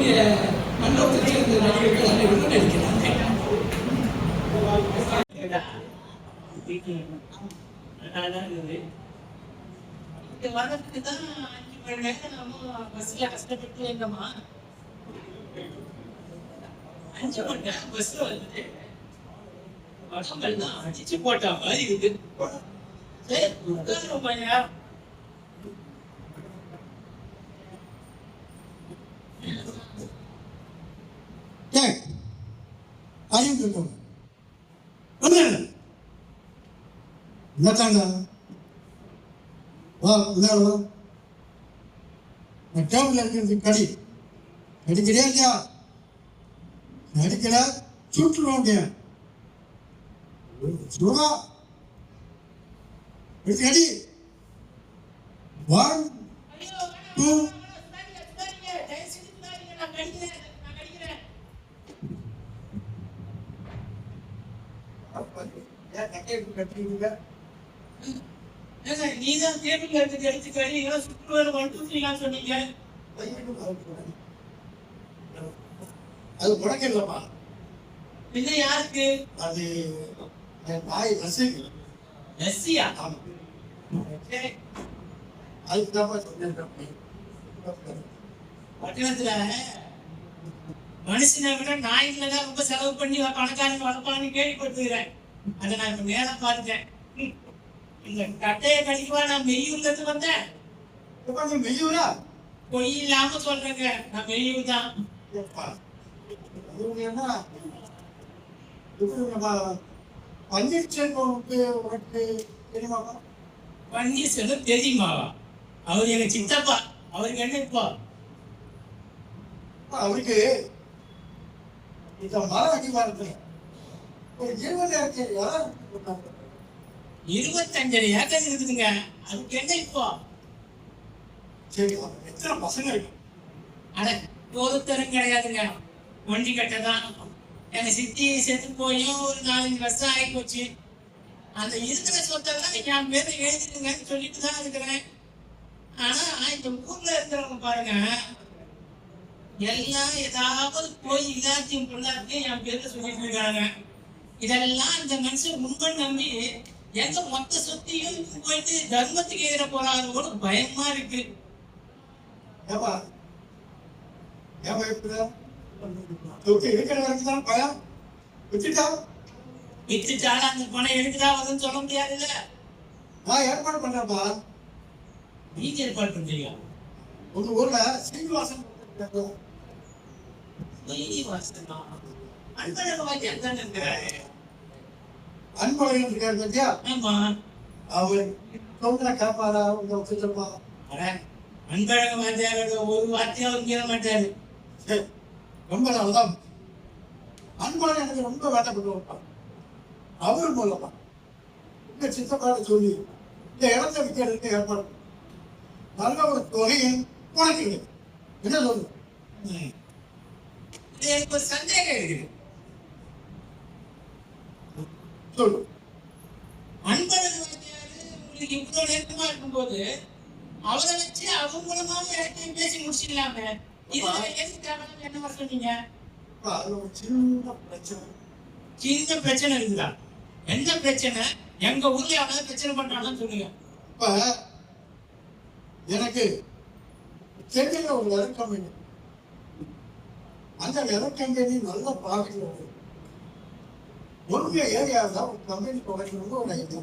நம்முடைய மண்டபத்தில் இருந்த நடிகர்கள் அனைவரும் நடிக்கிறாங்க. வரதுக்கு தான் 5 மணி நேரம் நம்ம பஸ்ல கஷ்டப்பட்டு இருந்தோமா. 5 மணி நேரம் பஸ்ல வந்து உடம்பெல்லாம் அடிச்சு போட்ட மாதிரி இருக்கு. ரொம்ப நேரம் என்னத்தாங்க டேபிள் இருக்கிறது கடி கடிக்கிறியா இல்லையா? கடிக்கல சுட்டுருவோம் சுடா கடி 1 2 நீதான் டேபிள் எடுத்து கறி சுற்றுவாரு 1 2 3 சொன்னீங்க. அது உனக்கு இல்லப்பா, இது யாருக்கு? அது என் தாய் ரசிக்கு. ரசியா? அதுக்குதான் சொன்னேன். பட்டணத்துல மனுஷனை விட நாய்களதான் ரொம்ப செலவு பண்ணி பணக்காரங்க வளர்ப்பான்னு கேள்விப்பட்டுக்கிறேன். அதை நான் இப்ப நேரம் பார்த்துட்டேன். இந்த கட்டையை கழிக்குவா நான் மெய்யூர்ல இருந்து வந்தேன். மெய்யூரா? பொய் இல்லாம சொல்றேங்க, நான் மெய்யூர் தான். பன்னீர்செல்வம் தெரியுமாவா? அவர் எங்க சித்தப்பா. அவருக்கு என்ன இப்போ? அவருக்கு இந்த மரம் அடிவாரத்துல ஒரு 25 ஏக்கர் இருக்குதுங்க. அதுக்கு என்ன இப்போ? சரி, எத்தனை பசங்க இருக்கு? அட ஒருத்தரும் கிடையாதுங்க. ஒண்டி கட்டதான். எங்க சித்தி செத்து போயும் ஒரு 4-5 வருஷம் ஆகி போச்சு. அந்த இருக்கிற சொத்தெல்லாம் என் பேரை எழுதிட்டுங்கன்னு சொல்லிட்டு தான் இருக்கிறேன். ஆனா இந்த ஊர்ல இருக்கிறவங்க பாருங்க, எல்லாம் ஏதாவது போய் எல்லாத்தையும் பொருளாத்தையும் என் பேர்ல சொல்லிட்டு இருக்காங்க. இதெல்லாம் இந்த மனுஷன் முன்பன் நம்பி எங்க மொத்த சொத்தையும் போயிட்டு தர்மத்துக்கு ஏற போறாங்களோட பயமா இருக்கு. வித்துட்டாலும் அந்த பணம் எடுத்துட்டா வரும்னு சொல்ல முடியாதுல்ல. நான் ஏற்பாடு பண்றேன்ப்பா. நீங்க ஏற்பாடு பண்றீங்க? உங்க ஊர்ல சீனிவாசன் அன்பழகன் இருக்காரு பத்தியா? அவரு கேட்பாரா உங்க சித்தப்பா? அன்பழகன் வாத்தியாரோட ஒரு வார்த்தையும் அவர் கேட்க மாட்டாரு. ரொம்ப நல்லதான். அன்பழகன் எனக்கு ரொம்ப வேட்டப்பட்டு வைப்பான். அவரு மூலமா இந்த சித்தப்பாட சொல்லி இந்த இடத்தை விற்கிறதுக்கு ஏற்பாடு நல்ல ஒரு தொகையை உனக்கு என்ன சொல்லு? எனக்கு ஒரு சந்தேகம் இருக்குது. சொல்லு. அன்பழகன் வாத்தியாரு உங்களுக்கு இவ்வளவு நெருக்கமா இருக்கும்போது அவரை வச்சு அவங்க மூலமாவே எல்லாத்தையும் பேசி முடிச்சிடலாமே. இதுல எதுக்காக என்ன சொன்னீங்க? சின்ன பிரச்சனை. சின்ன பிரச்சனை இருக்குதா? எந்த பிரச்சனை? எங்க ஊர்ல எவ்வளவு பிரச்சனை பண்றாங்கன்னு சொல்லுங்க. இப்ப எனக்கு சென்னையில ஒரு விலை கம்பெனி, அந்த விலை கம்பெனி நல்ல ப்ராஃபிட் வருது. ஒரு ஏரியாவில் தான் ஒரு கம்பெனி தொடங்கணும்னு ஒரு ஐடியா.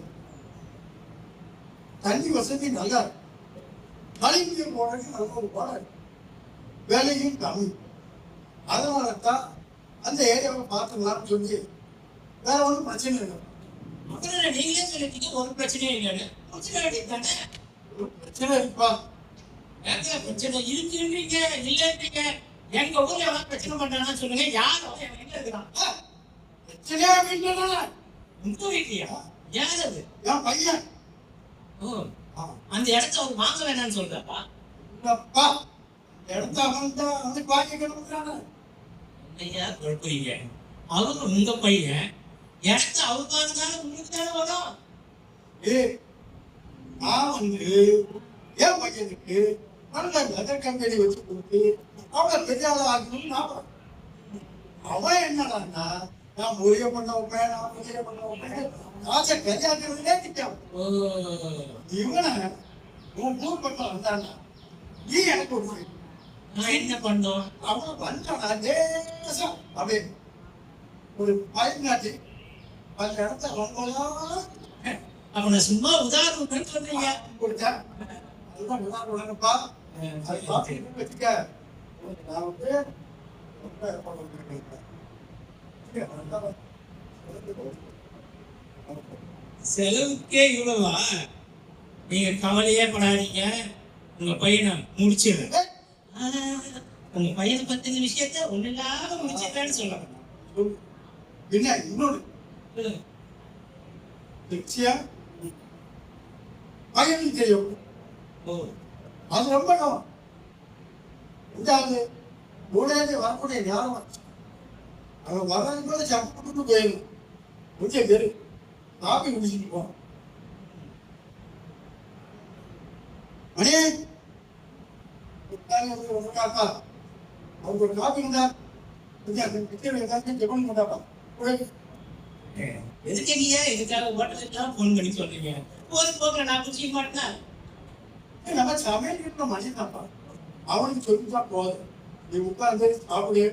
தண்ணி வசதி நல்லா இருக்கு, மழைநீர் போடுறதுக்கு நல்ல ஒரு பாடம் இருக்கு, வேலையும் கம்மி. அதனால தான் அந்த ஏரியாவை பார்த்துக்கலாம்னு சொல்லி வேற ஒன்றும் பிரச்சனை இல்லை. நீங்களே சொல்லிட்டீங்க ஒரு பிரச்சனையும் இல்லைன்னு. பிரச்சனை இருக்குப்பா. பிரச்சனை இருக்குன்றீங்க இல்லைன்றீங்க. எங்க ஊர்ல எவ்வளவு பிரச்சனை பண்றாங்கன்னு சொல்லுங்க. யாரும் எங்க இருக்கிறான்? பிரச்சனையா வீட்டுல? உங்க வீட்லயா? யார் அது? என் பையன். ஓ, அந்த இடத்த அவர் வாங்க வேணாம்னு சொல்றாப்பா. இல்லப்பா, இடத்த அவன் தான் வந்து பாக்கிக்கணும். ஐயா குழப்பீங்க. அவரு உங்க பையன், இடத்த அவருக்காக தானே உங்களுக்கு தானே வரும். நான் வந்து என் பையனுக்கு நல்ல லெதர் கம்பெனி வச்சு கொடுத்து அவனை பெரிய ஆளா ஆகணும்னு நான் அவன் என்னடான்னா நான் முறைய பண்ண வைப்பேன், நான் முறைய பண்ண வைப்பேன், காசை கையாக்குறதுலே திட்டம். இவனை உன் ஊர் பக்கம் வந்தானா நீ எனக்கு ஒரு முறை நான் என்ன பண்ணோம்? அவன் வந்தானா தேசம் அப்படியே ஒரு பயனாச்சு அந்த இடத்த ரொம்பலாம் அவனை சும்மா உதாரணம் சொல்றீங்க. கொடுத்தா அதுதான் உதாரணப்பா. அது பார்த்து வச்சுக்க நான் வந்து செலவுக்கே இவ்வளவா? நீங்க கவலையே படாதீங்க, உங்க பையனை முடிச்சிடுறேன். உங்க பையனை பத்தின விஷயத்த ஒண்ணு இல்லாம முடிச்சிடுறேன்னு சொல்லுங்க. என்ன இன்னொன்று நிச்சயம் பையனுக்கு தெரியும். அது ரொம்ப கவனம். இதாவது மூணாவது வரக்கூடிய ஞானம் அவன் வர்றது கூட சப்பட்டு போயிடும். கொஞ்சம் பேரு காப்பி குடிச்சிட்டு போவான். மணி காப்பா அவங்க ஒரு காப்பி இருந்தா ஜெபம் பண்ணாப்பா. எதுக்கு நீங்க இதுக்காக ஹோட்டலுக்குலாம் ஃபோன் பண்ணி சொல்றீங்க? ஒரு போக்குல நான் குடிச்சிக்க மாட்டேன். நம்ம சமையல் கிட்ட மனுஷன்தாப்பா. அவனுக்கு சொல்லிட்டா போதும். நீ உட்காந்து சாப்பிடு,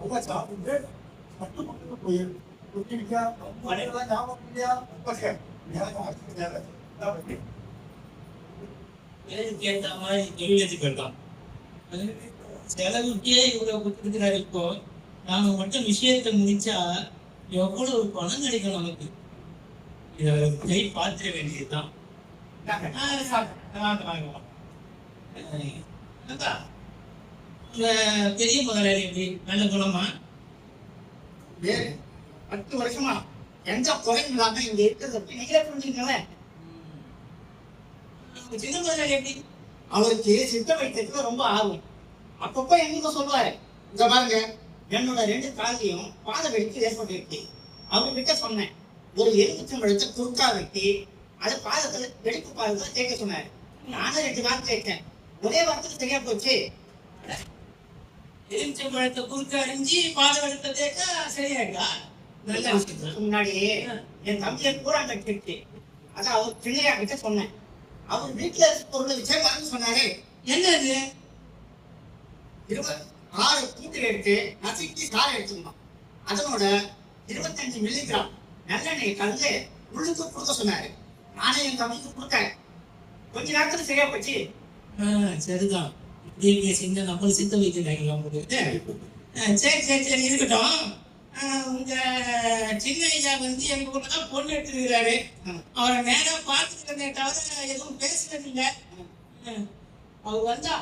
உட்காந்து சாப்பிட்டு பட்டு பட்டு போயிரு. குட்டிக்கா மனைவிலாம் ஞாபகம் இல்லையா? ஓகே ஏற்ற மாதிரி எழுதி போயிடலாம். செலவுக்கே இவ்வளவு கொடுத்துருக்கிறாரு. இப்போ நாம மட்டும் விஷயத்தை முடிச்சா எவ்வளவு பணம் கிடைக்கும் நமக்கு. இதை பார்த்துட வேண்டியதுதான். பெரிய முதலாளி எப்படி நல்ல குணமா? 10 வருஷமா எந்த குறையும் இல்லாம இங்க இருக்கிறத நீங்களே புரிஞ்சுக்கல. சின்ன முதலாளி எப்படி? அவருக்கு சித்த வைத்தியத்துல ரொம்ப ஆர்வம். அப்பப்ப எங்க சொல்லுவாரு, இந்த பாருங்க என்னோட 2 காலையும் பாத வெடிப்பு ஏற்பட்டு அவர்கிட்ட சொன்னேன், ஒரு எலுமிச்சம்பழத்தை குறுக்கா வெட்டி அது பாதத்துல வெடிப்பு பாதத்துல தேய்க்க சொன்னாரு. நானும் 2 வாரம் தேய்ச்சேன். ஒரே வாரத்துக்கு சரியா போச்சு. எலுமிச்சம்பழத்தை குறுக்க அரிஞ்சு பாத வெடிப்பை தேய்க்க சரியாயிட்டா? நல்ல விஷயம். முன்னாடி என் தம்பியை பூரா கட்டிட்டு அதான் அவர் பிள்ளையா கிட்ட சொன்னேன். அவர் வீட்டுல பொருளை வச்சே மறந்து சொன்னாரு. என்னது? 6 பூட்டில் எடுத்து நசுக்கி சாரை எடுத்துக்கணும். அதனோட 25 மில்லிகிராம் நல்லெண்ணெய் கலந்து உள்ளுக்கு கொடுக்க சொன்னாரு. நானே என் தம்பிக்கு கொடுத்தேன். கொஞ்ச நேரத்துல சரியா போச்சு. சரிதான். நீங்க சின்ன நம்ம சித்த வைக்கிறாங்களா உங்களுக்கு? சரி சரி சரி இருக்கட்டும். உங்க சின்ன ஐயா வந்து எங்க கூட தான் பொண்ணு எடுத்துருக்கிறாரு. அவரை நேரா பார்த்துக்கிறதே தவிர எதுவும் பேசுறது இல்லை. அவர் வந்தா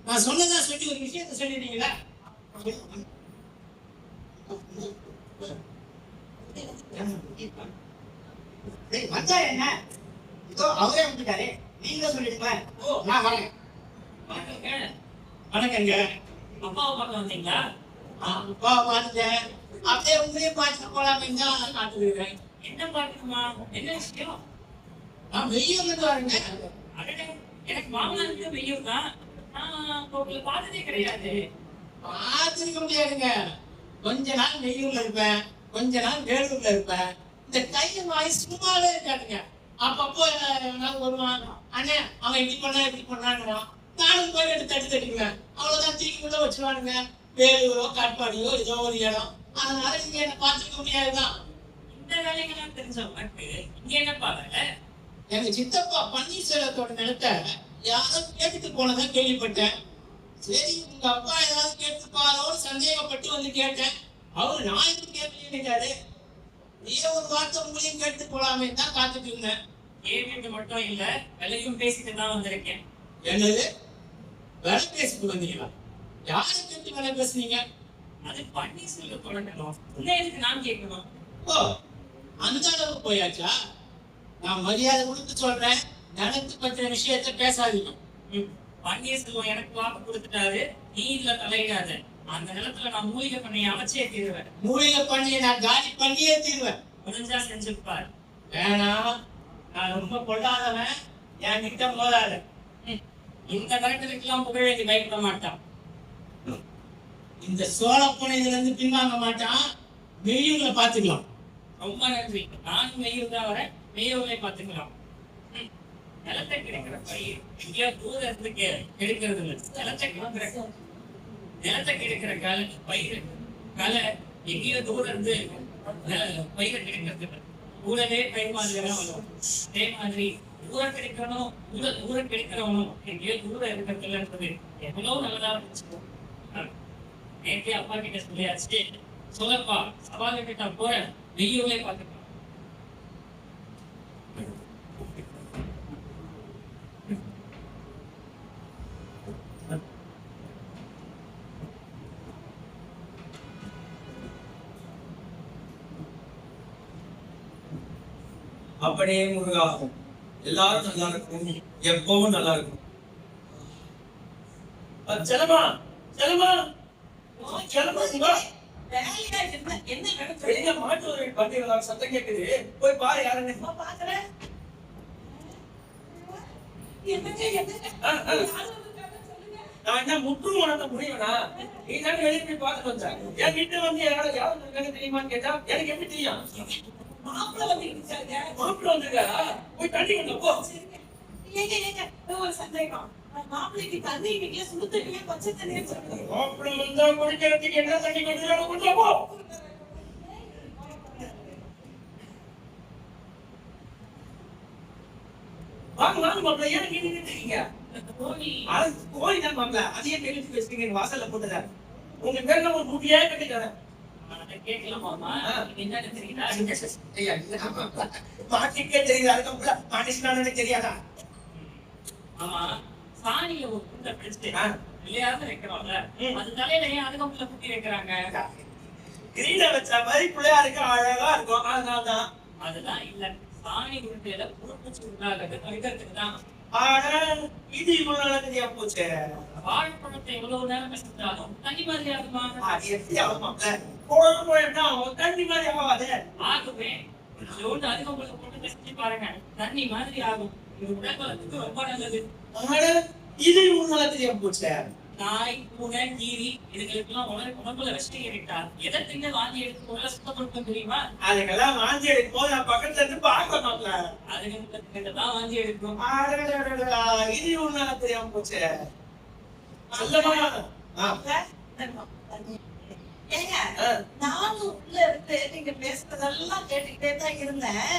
நான் சொன்னதா சொல்லி ஒரு விஷயத்த சொல்லிடுறீங்களா? வந்தா என்ன, இதோ அவரே வந்துட்டாரு. நீங்க சொல்லிடுங்க. நான் வரேன். வணக்கங்க. அப்பாவை பார்க்க வந்தீங்களா? அப்பா பார்த்துட்டேன். அப்படியே உங்களையும் பார்த்துட்டு போலாமே தான் காத்துக்கிறேன். என்ன பார்க்கணுமா? என்ன விஷயம்? நான் வெய்யில் வரேங்க. அடடே, எனக்கு மாமனாருக்கு வெய்யூர் தான். நான் உங்களை பார்த்ததே கிடையாது. பார்த்துருக்க முடியாதுங்க. கொஞ்ச நாள் வெய்யூர்ல இருப்பேன், கொஞ்ச நாள் வேலூர்ல இருப்பேன். இந்த கையை வாய் சும்மாவே இருக்காதுங்க. அப்பப்போ வருவான், அண்ணே அவன் இப்படி பண்ணாங்கிறான். நானும் போய் எடுத்து தட்டிக்குவேன். அவ்வளவுதான், தூக்கி உள்ள வச்சுருவானுங்க. வேலூரோ காட்பாடியோ ஏதோ ஒரு இடம். அதனால நீங்க என்ன பார்த்துக்க முடியாதுதான். இந்த வேலைங்கெல்லாம் தெரிஞ்ச உனக்கு இங்க என்ன பாருங்க? எங்க சித்தப்பா பன்னீர்செல்வத்தோட நிலத்தை யாரோ கேட்டுட்டு போனதா கேள்விப்பட்டேன். சரி உங்க அப்பா ஏதாவது கேட்டுப்பாரோன்னு சந்தேகப்பட்டு வந்து கேட்டேன். அவரு நான் எதுவும் கேட்கலையாரு. நீயே ஒரு வார்த்தை உங்களையும் கேட்டு போலாமே தான் காத்துட்டு இருந்தேன். கேள்விக்கு மட்டும் இல்ல, விலையும் பேசிட்டு தான் வந்திருக்கேன். என்னது வேலை பேசிட்டு வந்தீங்களா? யாரை கேட்டு வேலை பேசுனீங்க? அது பன்னீர்செல்வத்தோட நிலம். இன்னும் எதுக்கு நான் கேட்கணும்? ஓ அந்த அளவுக்கு போயாச்சா? நான் மரியாதை கொடுத்து சொல்றேன், நிலத்து பற்றிய விஷயத்த பேசாதீங்க. பன்னீர்செல்வம் எனக்கு வாக்கு கொடுத்துட்டாரு, நீ இதுல தலையிடாத. அந்த நிலத்துல நான் மூலிகை பண்ணி அமைச்சே தீருவேன். மூலிகை பண்ணியை நான் காலி பண்ணியே தீருவேன். முடிஞ்சா செஞ்சுப்பார். வேணாம், நான் ரொம்ப கொள்ளாதவன், என் கிட்ட போதாத. இந்த கரெக்டருக்கெல்லாம் புகழேந்தி பயப்பட மாட்டான். இந்த சோழ புனைதுல இருந்து பின்வாங்க மாட்டான். மெய்யூர்ல பாத்துக்கலாம். ரொம்ப நன்றி. நானும் மெய்யூர் தான் வரேன். மெய்யூர்ல பாத்துக்கலாம். நிலத்தை கிடைக்கிற பயிர் எங்கேயோ தூரம் இருந்து கிடைக்கிறது இல்லை. நிலத்தை கிடைக்கிற பயிர் கலை எங்கேயோ தூரம் இருந்து பயிரை கிடைக்கிறது இல்லை. கூடவே பயிர் மாதிரி எல்லாம் வரும். அதே மாதிரி தூரம் கிடைக்கணும், தூரம் கிடைக்கிறவனும் எங்கேயோ தூரம் இருக்கிறதுன்றது எவ்வளவு நல்லதா இருந்துச்சு. நேற்றே அப்பா கிட்ட சொல்லியாச்சு. சொல்லப்பா சவால கிட்ட போறேன், வெய்யோலே பார்த்துக்கலாம். அப்படியே முருகா, எல்லாரும் நல்லா இருக்கும், எப்பவும் நல்லா இருக்கும். செலமா செலமா வெளியில மாட்டு ஒரு பண்டிகை சத்தம் கேக்குது, போய் பாரு யாருன்னு. நான் என்ன முற்றும் உணர்த்த முடியும்னா, நீ தானே வெளியே போய் பார்த்துட்டு வந்தேன். என் வீட்டுல வந்து யாரும் இருக்காங்க தெரியுமான்னு கேட்டா எனக்கு எப்படி தெரியும்? மாப்பிள்ள வந்திருக்காரா? போய் தண்ணி கொண்டு போ. ஒரு சந்தேகம், மாப்பிள்ளைக்கு தண்ணி வீட்டுல சுடு தண்ணியே பச்சை தண்ணியே சொல்லுங்க. மாப்பிள்ள வந்தா குடிக்கிறதுக்கு என்ன தண்ணி கொண்டு போ. வாங்க வாங்க மாப்பிள்ள, ஏன் நீங்க நின்னுட்டீங்க? கோழி தான் மாப்பிள்ள, அதையே கேள்வி பேசுறீங்க. வாசல்ல போட்டுதான் உங்க பேர்ல ஒரு குட்டியே கட்டிக்கிறேன். தெரியாதா? ஆமா, சாணியில ஒரு குண்டை பிடிச்சு விளையாட வைக்கிறோம்ல, அது தலையில ஏன் அதுக்கு குட்டி வைக்கிறாங்க? கிரீட வச்ச மாதிரி பிள்ளையாருக்கு அழகா இருக்கும், அதனால்தான். அதுதான் இல்ல, சாணி உருட்டையில புறப்பூச்சி உண்டாகிறது வைக்கிறதுக்கு தான். இது இவ்வளவு நாளா தெரியா போச்சு. வாழைப்பழத்தை எவ்வளவு நேரம் செஞ்சாலும் தண்ணி மாதிரி ஆகுமா? தண்ணி மாதிரி ஆகாது. ஆகுமே, அதிகம் உங்களுக்கு போட்டு செஞ்சு பாருங்க, தண்ணி மாதிரி ஆகும். இது உடல்நலத்துக்கு ரொம்ப நல்லது. இது இவ்வளவு நாளா தெரியா போச்சு. நாய், பூனை, கீரி இதுகளுக்கெல்லாம் உடம்புல விஷம் ஏறிட்டா எதை திங்க வாங்கி எடுத்து முதல்ல சுத்தப்படுத்த தெரியுமா? அதுக்கெல்லாம் வாங்கி எடுக்கும் போது நான் பக்கத்துல இருந்து பார்க்க மாட்டேன். அதுதான் வாங்கி எடுக்கும். இது இவ்வளவு நாளா தெரியாம போச்சு. ஏங்க, நானும் உள்ள இருந்து நீங்க பேசுறதெல்லாம் கேட்டுக்கிட்டே தான் இருந்தேன்.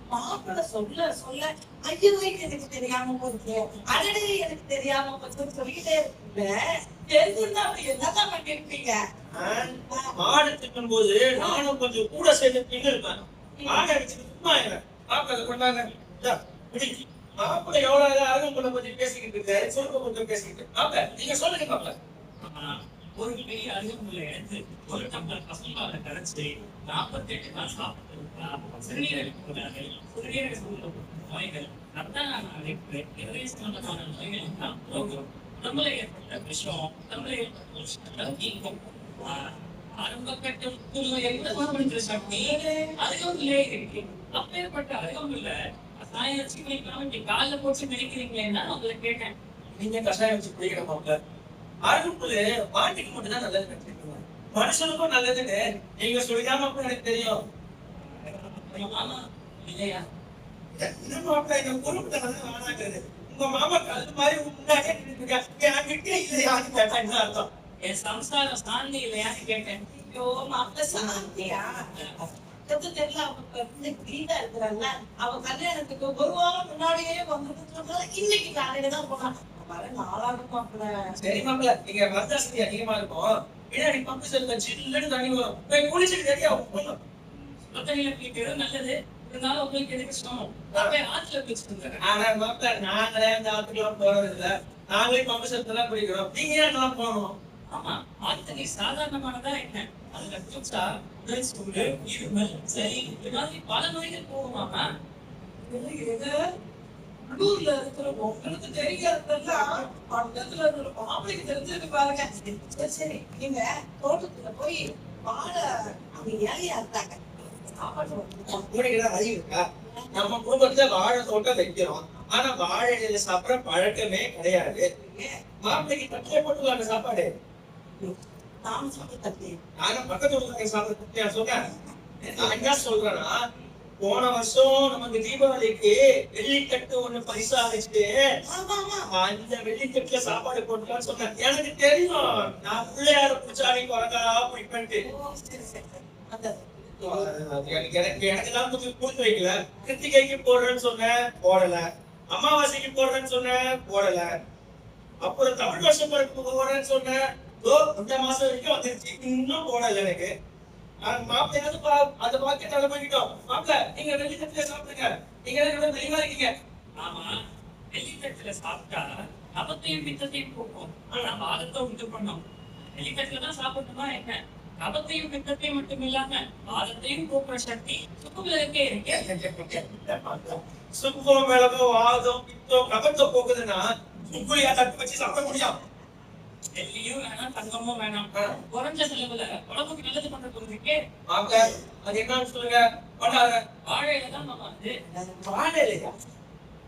மாப்பிள்ள சொல்ல சொல்ல ஐயோ எனக்கு தெரியாம போச்சு, அடடே எனக்கு தெரியாம போச்சுன்னு சொல்லிக்கிட்டே இருக்கீங்க. தெரிஞ்சிருந்தா அப்படி என்னதான் பண்ணிருப்பீங்க? மாடு திட்டும் போது நானும் கொஞ்சம் கூட சேர்ந்து இருப்பேன். மாடை வச்சுட்டு சும்மா மாப்பிள்ள கொண்டாங்க. மாப்பிள்ள எவ்வளவு அருகம்புள்ள கொஞ்சம் பேசிக்கிட்டு இருக்காரு, சொல்ல கொஞ்சம் பேசிக்கிட்டு. மாப்பிள்ள நீங்க சொல்லுங்க மாப்பிள்ள. ஒரு பெரிய அருகம்புல்லை எடுத்து ஒரு டம்ளர் பசும்பாலை கரைச்சு 48 நாள் சாப்பிட்டு சிறுநீரக நோய்கள், ரத்த அடைப்பு, இதய சம்பந்தமான நோய்கள் எல்லாம் போகும். உடம்புல ஏற்பட்ட விஷம், உடம்புல ஏற்பட்ட நீங்கும். ஆரம்ப கட்ட சக்தி அருகம்புல்லே இருக்கு. அப்பேற்பட்ட அருகம்புல்ல கஷாயம் வச்சு குடிக்கலாம். காலில் போட்டு மிதிக்கிறீங்களேன்னா உங்களை கேட்டேன். நீங்க கஷாயம் வச்சு குடிக்கிற மாப்பிள்ள, அருகம்புல்லு மாட்டுக்கு மட்டும் தான் நல்லது கட்டிருக்கீங்க, மனுஷனுக்கும் நல்லதுன்னு நீங்க சொல்லிக்காம எனக்கு தெரியும். மாமா இல்லையா? என்ன மாப்பிள்ள, எங்க குடும்பத்தை வேணாங்கிறது. உங்க மாமா கல் மாதிரி முன்னாடியே என்கிட்ட இல்லையான்னு கேட்டா என்ன அர்த்தம்? என் சம்சாரம் சாந்தி இல்லையான்னு கேட்டேன். ஐயோ மாப்பிள்ள சாந்தியா? தெரியல, அவங்க கிரீடா இருக்கிறாங்க. அவ கல்யாணத்துக்கு ஒரு வாரம் முன்னாடியே வந்து இன்னைக்கு காலையில தான் போனாங்க. சரி மாப்பிள்ள, நீங்க வரதாசதி அதிகமா இருக்கும். பின்னாடி பம்பு செல்ல சில்லுன்னு தண்ணி வரும், போய் குளிச்சுட்டு ரெடியா போகணும். நல்லது, இருந்தாலும் உங்களுக்கு எதுக்கு சிரமம்? ஆற்றுல குளிச்சுட்டு. ஆனா மாப்பிள்ள, நாங்களே அந்த ஆத்துக்குலாம் போறது இல்ல, நாங்களே பம்பு செலுத்தலாம் குடிக்கிறோம். நீங்க ஏன் நான் போகணும்? ஆமா, ஆத்து நீர் சாதாரணமானதா என்ன? அதுல குளிச்சா உடல் சூடு, இருமல், சரி இந்த மாதிரி பல நோய்கள் போகுமாமா. உள்ளூர்ல இருக்கிற உங்களுக்கு தெரியாததெல்லாம் பக்கத்துல இருக்கிற மாப்பிளைக்கு தெரிஞ்சிருக்கு பாருங்க. சரி சரி, நீங்க தோட்டத்துல போய் வாழை அவங்க ஏழையா இருந்தாங்க, சாப்பாடு உங்களுக்கு ஏதாவது அறிவு இருக்கா? நம்ம குடும்பத்துல வாழை தோட்டம் வைக்கிறோம், ஆனா வாழை இலையில சாப்பிடுற பழக்கமே கிடையாது. மாப்பிள்ளைக்கு தட்டிலே போட்டுருவாங்க சாப்பாடு. நாம சாப்பிட்டு தட்டி நானும் பக்கத்து வீட்டுல சாப்பிட சொல்றேன். நான் என்ன சொல்றேன்னா, போன வருஷம் நமக்கு தீபாவளிக்கு வெள்ளிக்கட்டு ஒண்ணு பரிசா வச்சுட்டு அந்த வெள்ளிக்கட்டுல சாப்பாடு போட்டுலான்னு சொன்னேன். எனக்கு தெரியும் நான் பிள்ளையார பூச்சாரி குறைக்காரா பிடிப்பேன்ட்டு. எனக்கு தான் கொஞ்சம் பூத்து வைக்கல. கிருத்திகைக்கு போடுறேன்னு சொன்னேன், போடல. அமாவாசைக்கு போடுறேன்னு சொன்னேன், போடல. அப்புறம் தமிழ் வருஷம் போடுறேன்னு சொன்னேன், இந்த மாசம் வரைக்கும் வந்துருச்சு, இன்னும் போடல. எனக்கு மாப்பிள்ளையாவது அந்த பாக்கெட்டால போய்கிட்டோம். மாப்பிள்ள நீங்க வெள்ளிக்கட்டுல சாப்பிடுங்க, நீங்க வெளிவா இருக்கீங்க. ஆமா, வெள்ளிக்கட்டுல சாப்பிட்டா கபத்தையும் பித்தத்தையும் போக்கும். ஆனா வாதத்தை உண்டு பண்ணும். வெள்ளிக்கட்டுல தான் சாப்பிடணுமா என்ன? கபத்தையும் பித்தத்தையும் மட்டும் இல்லாம வாதத்தையும் போக்குற சக்தி சுக்குல இருக்கே. சுக்கம், மிளகும், வாதம், பித்தம், கபத்தை போக்குதுன்னா சுக்குலியா தட்டு வச்சு சாப்பிட முடியும்? வெள்ளியும் வேணாம், தங்கமும் வேணாம். குறைஞ்ச செலவுல உடம்புக்கு நல்லது பண்ற பொருளுக்கே மாப்பிள்ள அது என்னன்னு சொல்லுங்க. பண்ணாத வாழையில தான் நம்ம வாழை இலையா?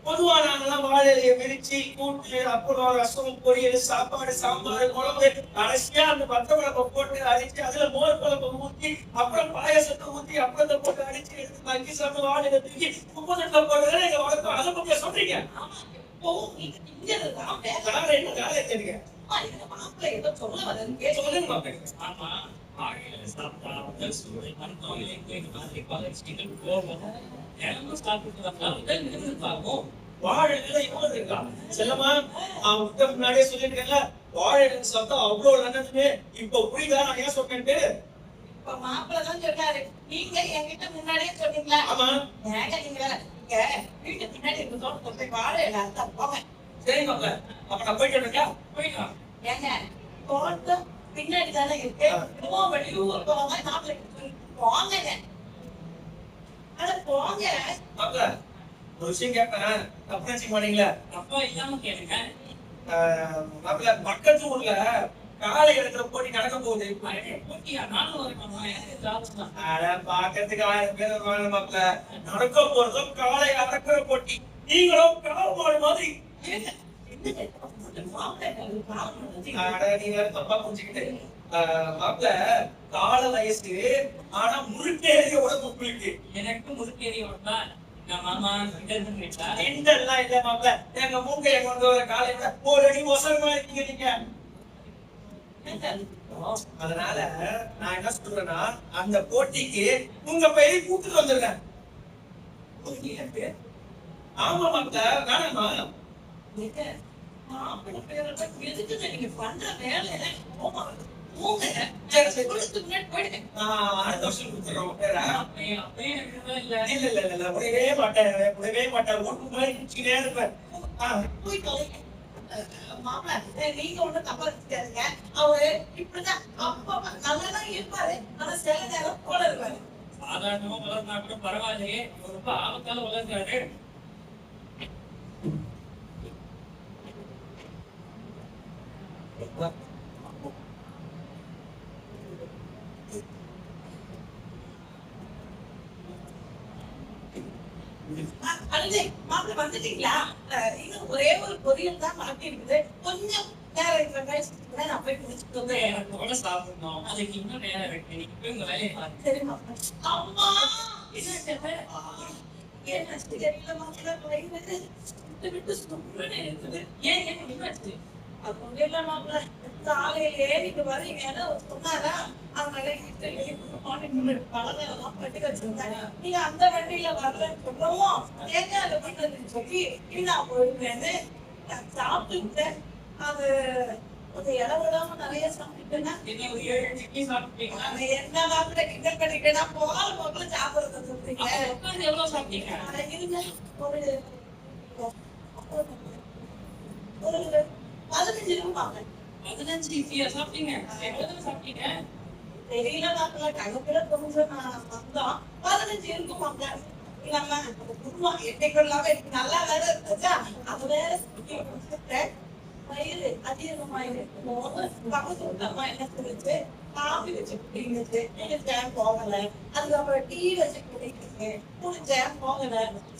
பொதுவா நாங்கெல்லாம் வாழை இலையை விரிச்சு கூட்டு, அப்புறம் ரசம், பொரியல், சாப்பாடு, சாம்பார், குழம்பு, கடைசியா அந்த பத்த குழம்பு போட்டு அடிச்சு அதுல மோர் குழம்பு ஊத்தி, அப்புறம் பாயசத்தை ஊத்தி, அப்புறத்தை போட்டு அடிச்சு எடுத்து மக்கி சாப்பிட்டு வாழை தூக்கி உப்பு தட்டை போடுறதுல எங்க வழக்கம். அதை பத்தி சொல்றீங்க? என்ன வேலையை தெரியுங்க? மாப்பிள்ளை ஏதோ சொல்ல வரேன்னு சொல்லுங்க மாப்பிள்ளை. ஆமா, வாழையில சாப்பிட்டா உடல் சூடு, மருத்துவ மாதிரி வளர்ச்சிகள் போகும். தினமும் சாப்பிட்டு வந்தா உடல் நிமிர்ந்தாகும். வாழை இலை இவ்வளவு இருக்கா? செல்லமா அவன் முன்னாடியே சொல்லிருக்கேன்ல, வாழை இலை சாப்பிட்டா அவ்வளவு நல்லதுன்னு. இப்ப புரியுதா நான் ஏன் சொன்னேன்ட்டு? இப்ப மாப்பிள்ளை தான் சொன்னாரு, நீங்க என்கிட்ட முன்னாடியே சொன்னீங்களா? ஆமா. ஏங்க நீங்க இங்க வீட்டு பின்னாடி இருக்க தோட்டத்தை போய் வாழை இலை போங்க. சரி மாப்பிள்ள, அப்ப நான் போயிட்டு இருக்கா? போயிடலாம். ஏங்க தோட்டம் பின்னாடி தானே இருக்கு, வெளியூர் போவாங்க, மாப்பிள்ளை போங்க. அட போங்க மாப்பிள்ள, ஒரு விஷயம் கேட்பேன், தப்பு நினைச்சுக்க மாட்டீங்களா? அப்பா இல்லாம கேளுங்க. மாப்பிள்ள, பக்கத்து ஊர்ல காலை இடத்துல போட்டி நடக்க போகுது. போட்டியா? நானும் வரணுமா? எனக்கு ஜாதகம் தான். அட பாக்கிறதுக்கு 1000 பேர் வருவாங்க மாப்பிள்ள. நடக்க போறதும் காலை அடக்கிற போட்டி. நீங்களும் கால் மாடு மாதிரி. அட நீ வேற தப்பா புரிஞ்சுக்கிட்டு. மாப்பிள்ள, கால வயசு ஆனா முறுக்கேறிய உடம்பு உங்களுக்கு. எனக்கு முறுக்கேறி வந்தா எங்க மாமா கிண்டல்லாம் இல்ல மாப்பிள்ள. எங்க மூக்கைய கொண்டு வர காலை விட ஒரு அடி ஒசரமா இருக்கீங்க நீங்க. அதனால நான் என்ன சொல்றேன்னா, அந்த போட்டிக்கு உங்க பெயரை கூப்பிட்டு வந்துருக்கேன். ஆமா மாப்பிள்ள, வேணாமா? மாப்பிள்ளை பேரோட எதுக்கு நீங்க பண்ற வேலை? அடுத்த வருஷம் கொடுத்துறோம். இல்ல இல்ல விடவே மாட்டேன். ஒன்று மாதிரி நிச்சுக்கிட்டே இருப்பேன். மாப்பிள்ளை நீங்க ஒண்ணு தப்பா வச்சுக்காதீங்க. அவரு இப்படிதான் அப்பா நல்லாதான் இருப்பாரு, ஆனா சில நேரம் போல இருப்பாரு. சாதாரணமா வளர்ந்தா கூட பரவாயில்லையே, ரொம்ப ஆபத்தால வளர்ந்தாரு. மாப்பிள்ளை வந்துட்டீங்களா? இன்னும் ஒரே ஒரு பொரியல் தான் பாக்கி இருக்குது. கொஞ்சம் நேரம் நான் போய் குடிச்சுட்டு வந்து கூட சாப்பிடணும். அதுக்கு இன்னும் நேரம் இருக்கு. நீங்க போய் உங்க வேலையை பாருங்க. சரி மாப்பிள்ளை. அம்மா என்ன தெரியல மாப்பிள்ளை, வயிறு விட்டு சும்மா இருக்குது. ஏன் என்னாச்சு? அது ஒன்றும் இல்லை மாப்பிள்ளை, காலையிலே நீங்க வரீங்கன்னு சொன்னாரா, அதனால பழதெல்லாம் பட்டி வச்சிருந்தாங்க. நீங்க அந்த வண்டியில வரலன்னு சொல்லவும் ஏங்க அதை பண்ணதுன்னு சொல்லி நான் போயிருந்தேன்னு சாப்பிட்டுட்டேன். அது ஒரு இளவிடாம நிறைய சாப்பிட்டுட்டேன்னா ஒரு 7 இட்லி சாப்பிட்டீங்களா? என்ன மாப்பிள்ளை கிண்டல் பண்ணிட்டேன்னா போகாத போக்குல சாப்பிடுறத சொல்றீங்க. உட்கார்ந்து எவ்வளவு சாப்பிட்டீங்க? இருங்க ஒரு 15 இருக்குமாங்க. 15 இட்லியா சாப்பிட்டீங்க? எவ்வளவு சாப்பிட்டீங்க? தெரியல மாப்பிள்ளை, கணக்குல கொஞ்சம் வந்தோம். 15 இருக்குமாங்க. இல்லாம குடும்பம் என்னைக்கு இல்லாம நல்லா வேற இருந்துச்சா, அது வேற வயிறு அதிகமாயிருக்கு பக்கத்து அம்மா என்ன சொல்லுச்சு காஃபி வச்சு குடிக்கிறது நீங்க ஜாம் போகல அதுக்கப்புறம் டீ வச்சு குடிக்கிறது ஜாம் போகல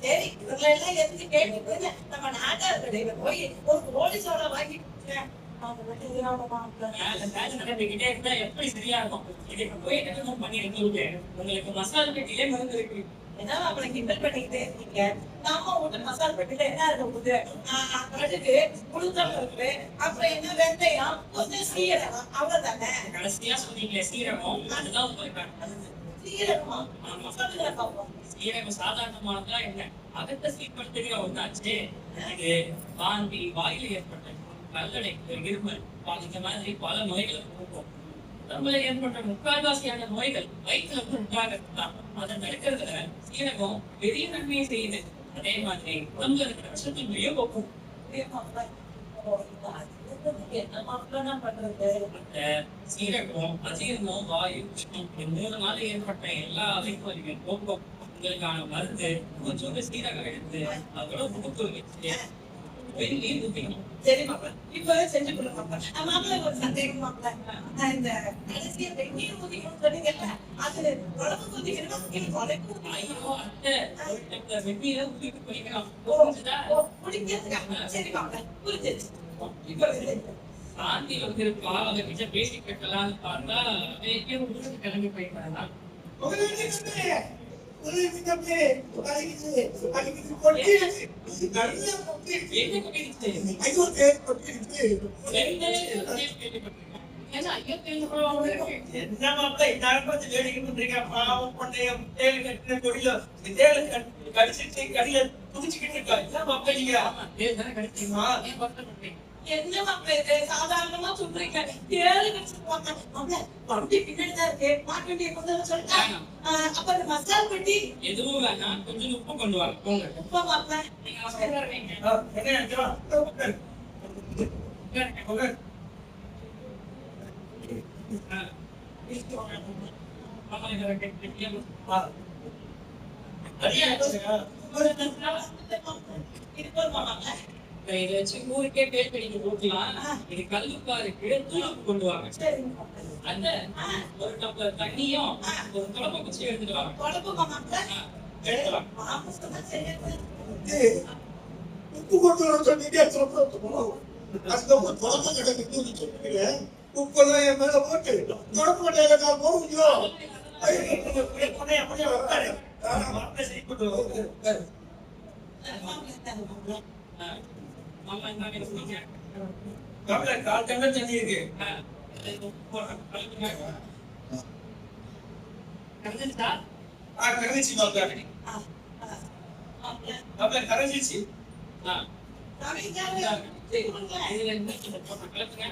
சரி இதுல எல்லாம் எதுக்கு கேட்டுட்டு நம்ம நாட்டார் கடையில போய் ஒரு கோழி சோடா வாங்கி குடிச்சேன் நடந்துகிட்டே இருந்தா எப்படி சரியா இருக்கும்? இதுக்கு போய் என்ன பண்ணிருக்கீங்க? உங்களுக்கு மசாலா பெட்டிலே மருந்து இருக்கு. ஏன்னா அவளை கிண்டல் பண்ணிக்கிட்டே இருக்கீங்க. நம்ம வீட்டு மசாலா பெட்டில என்ன இருக்குது? கடுகு, உளுத்தம் பருப்பு, அப்புறம் என்ன வெந்தயம், கொஞ்சம் சீரகம், அவ்வளவுதானே. கடைசியா சொன்னீங்களே சீரகம், அதுதான் உங்களுக்கு சீரகமா? சொல்லுங்க பாப்போம். சீரகம் சாதாரணமானதா என்ன? அகத்தை சீர்படுத்துகிற ஒன்றாச்சு. இது வாந்தி, வாயில ஏற்பட்ட கல்லடை, இருமல், இந்த மாதிரி பல நோய்களை போக்கும். நம்மள ஏற்பட்ட முக்கால்வாசியான நோய்கள் வயிற்றுல உண்டாகத்தான். அதை தடுக்கிறதுல சீரகம் பெரிய நன்மையை செய்யுது. அதே மாதிரி நம்மள இருக்கிற கஷ்டத்தையும் போக்கும். என்ன மாப்பிள்ளை பண்றது? அந்த சீரகம், அஜீரணம், வாயு, உஷ்ணம், இந்த 3 நாள் ஏற்பட்ட எல்லா அலைப்பொலியும் போக்கும். உங்களுக்கான மருந்து கொஞ்சோண்டு சீரகம் எடுத்து அதோட உடுப்பு வச்சு வெளியே ஊத்திக்கணும். சரி மாப்பிள்ளை, இப்பவே செஞ்சு கொடுங்க மாப்பிள்ளை. மாப்பிள்ளை ஒரு சந்தேகம் மாப்பிள்ளை. நான் இந்த கடைசியா வெந்நீர் ஊத்திக்கணும்னு சொன்னீங்கல்ல, அது உடம்பு ஊத்திக்கணுமா? ஐயோ அத்தை, இந்த வெந்நீரை ஊத்திட்டு குடிக்கலாம். குடிக்கிறதுக்கா? சரி மாப்பிள்ளை, புரிஞ்சிருச்சு. இப்ப சாந்தி வந்திருப்பா, அதை கிட்ட பேசி கட்டலாம்னு பார்த்தா கிளம்பி போயிட்டாங்க. என்ன மாப்பிள்ளை இந்நேரம் பார்த்து வேடிக்கை பண்றீங்க? பாவம் பொண்ணைய தேள் கட்டின கொடியில தேள் கடிச்சிட்டு கடியில துடிச்சுக்கிட்டு இருக்கா. என்ன மாப்பிள்ளை நீங்க? என்ன மாப்பிள்ளை இது? சாதாரணமா சொல்றீங்க. ஏழு நிமிஷம் போங்க. மாப்பிள்ளை, வண்டி பின்னாடிதான் இருக்கு. மாட்டு வண்டியை கொண்டு வர சொல்லிட்டாங்க. அப்ப இந்த மசால் பெட்டி எதுவும் வேணாம், கொஞ்சம் உப்பு கொண்டு வர போங்க. உப்பா மாப்பிள்ளை? என்ன நினைக்கிறோம்? இது போதுமா மாப்பிள்ளை? இதை வச்சு ஊருக்கே பேர் பிடிக்க போட்டுலாம். இது கல்லுப்பாருக்கு தூளுக்கு கொண்டு வாங்க. சரி மாப்பிள்ளை. அந்த ஒரு டம்ளர் தண்ணியும் ஒரு குழம்பு குச்சி எடுத்துட்டு வாங்க. குழம்புமா மாப்பிள்ளை? எடுத்து வாங்க. மாப்பிள்ளை சொன்னா சரியா இருக்கு. உப்பு கொண்டு வர சொன்னீங்க, அதுக்கப்புறம் குழம்பு கிடக்கு சொன்னீங்க. உப்பெல்லாம் என் மேல போட்டு குழம்பு கட்டையில நான் போக முடியும். மாப்பிள்ளை சரி கொண்டு மாமா என்ன பேசுறீங்க? மாப்பிள்ளை கால் டம்ளர் தண்ணி இருக்கு. கரைஞ்சிருச்சா? கரைஞ்சிச்சு மாப்பிள்ளை. மாப்பிள்ளை கரைஞ்சிச்சு. இதுல என்ன கலப்புங்க.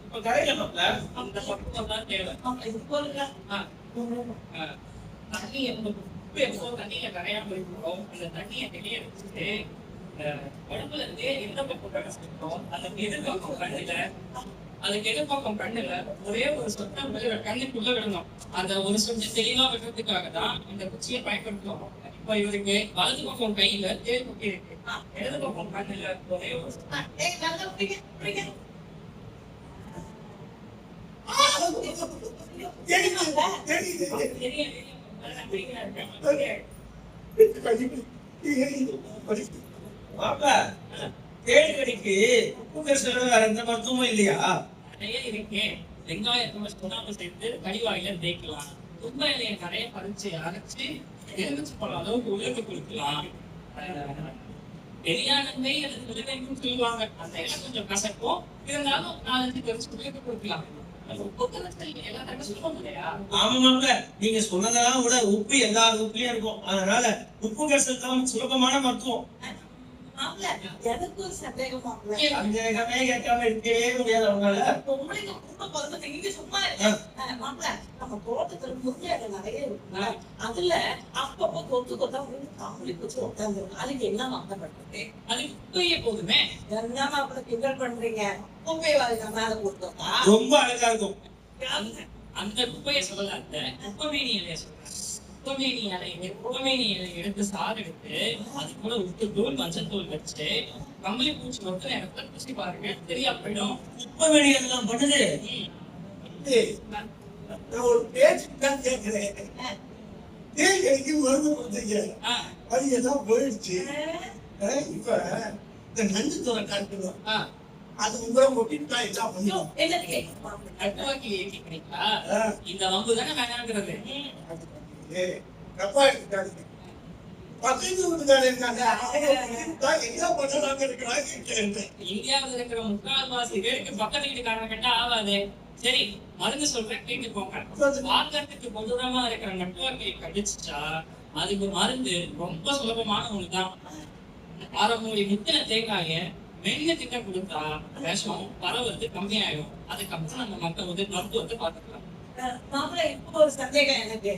இப்ப கரையில மாப்பிள்ளை அந்த பக்கம் தான் தேவை. தண்ணி உப்பு எப்போ தண்ணியில கரையாம இருக்கணும். அந்த தண்ணியை வெளியே வச்சுட்டு உடம்புல இருந்து எந்த பக்கம் கடைசிட்டோம் அதுக்கு எதிர்பார்க்கும் கண்ணுல, அதுக்கு எதிர்பார்க்கும் கண்ணுல ஒரே ஒரு சொட்டை கண்ணுக்குள்ள விடணும். அந்த ஒரு சொட்டு தெளிவா விடுறதுக்காக தான் இந்த குச்சியை பயன்படுத்துவோம். இப்ப இவருக்கு வலது பக்கம் கையில தேல் குட்டி இருக்கு, இடது பக்கம் கண்ணுல ஒரே ஒரு மாப்பிள்ளை தேடி கடிக்கு உப்பு செலவு வேற எந்த மருத்துவமும் இல்லையா? நிறைய இருக்கு. வெங்காயத்தோட சுண்ணாம்பு சேர்த்து கடிவாயில தேய்க்கலாம். தும்ப இலைய கரையை பறிச்சு அரைச்சு எலுமிச்சு போற அளவுக்கு உலர்ந்து கொடுக்கலாம். பெரியானந்தை அல்லது விழுதைன்னு சொல்லுவாங்க. அந்த இலை கொஞ்சம் கசக்கும், இருந்தாலும் 4-5 பறிச்சு உலர்ந்து கொடுக்கலாம். ஆமா மாப்பிள்ளை, நீங்க சொன்னதெல்லாம் விட உப்பு எல்லா உப்புலயும் இருக்கும். அதனால உப்பு கரிசல் தான் சுலபமான மருத்துவம். எனக்கு ஒரு சந்தேகம் மாப்பிள்ளை. சந்தேகமே கேட்காம இருக்கவே முடியாது அவங்களால. பொம்பளைங்க ரொம்ப பிறந்தது இங்க சும்மா மாப்பிள்ளை, நம்ம தோட்டத்துல முருங்கை நிறைய இருக்கு. அதுல அப்பப்போ கொத்து கொத்தா காமெடி குச்சி உட்காந்து அதுக்கு என்ன மாப்பிள்ளை பண்றது? அது உப்பையே போதுமே. என்ன மாப்பிள்ளை கிண்டல் பண்றீங்க? குப்பை வாங்க மேல கொடுத்தா ரொம்ப அழகா இருக்கும். அந்த குப்பையை சொல்லல, அந்த குப்பைமேனி இலைய சொல்றேன். குப்பமேனி இலையை எடுத்து சாறு எடுத்து அது கூட உப்பு தூள் மஞ்சள் தூள் வச்சு கம்பளி பூச்சி மட்டும் எனக்கு பூசி பாருங்க சரியா போயிடும். குப்பமேனி எல்லாம் பண்ணுது. நான் ஒரு பேச்சுக்கு தான் கேட்கிறேன். தேய் கறிக்கு மருந்து கொடுத்தீங்க, அது எல்லாம் போயிடுச்சு. இப்ப இந்த நஞ்சு தூரம் காட்டுவோம், அது உங்களை ஒட்டிட்டு தான் எல்லாம் பண்ணுவோம். நட்டுவாக்கி ஏற்றிக்கிறீங்களா? இந்த வம்பு தானே வேணாங்கிறது. தப்பா எடுத்துக்காதீங்க. பக்கத்து வீட்டுக்காரர் இருக்காங்க, அவங்க என்ன பண்ணலாங்க இருக்கிறாங்க. இந்தியாவில் இருக்கிற 3/4 பேருக்கு பக்கத்து வீட்டுக்காரங்க கேட்டா ஆகாது. சரி மருந்து சொல்றேன் கேட்டு போங்க. பார்க்கறதுக்கு கொடூரமா இருக்கிற நெட்வொர்க்கை கடிச்சிட்டா அதுக்கு மருந்து ரொம்ப சுலபமான ஒண்ணுதான். 1/2 மூடி முத்தின தேங்காய மென்னு திட்ட கொடுத்தா விஷம் பரவது கம்மியாயிடும். அதுக்கப்புறம் நம்ம மக்கள் வந்து மருத்துவத்தை பார்த்துக்கலாம். மாப்பிள்ளை, இப்போ ஒரு சந்தேகம் எனக்கு.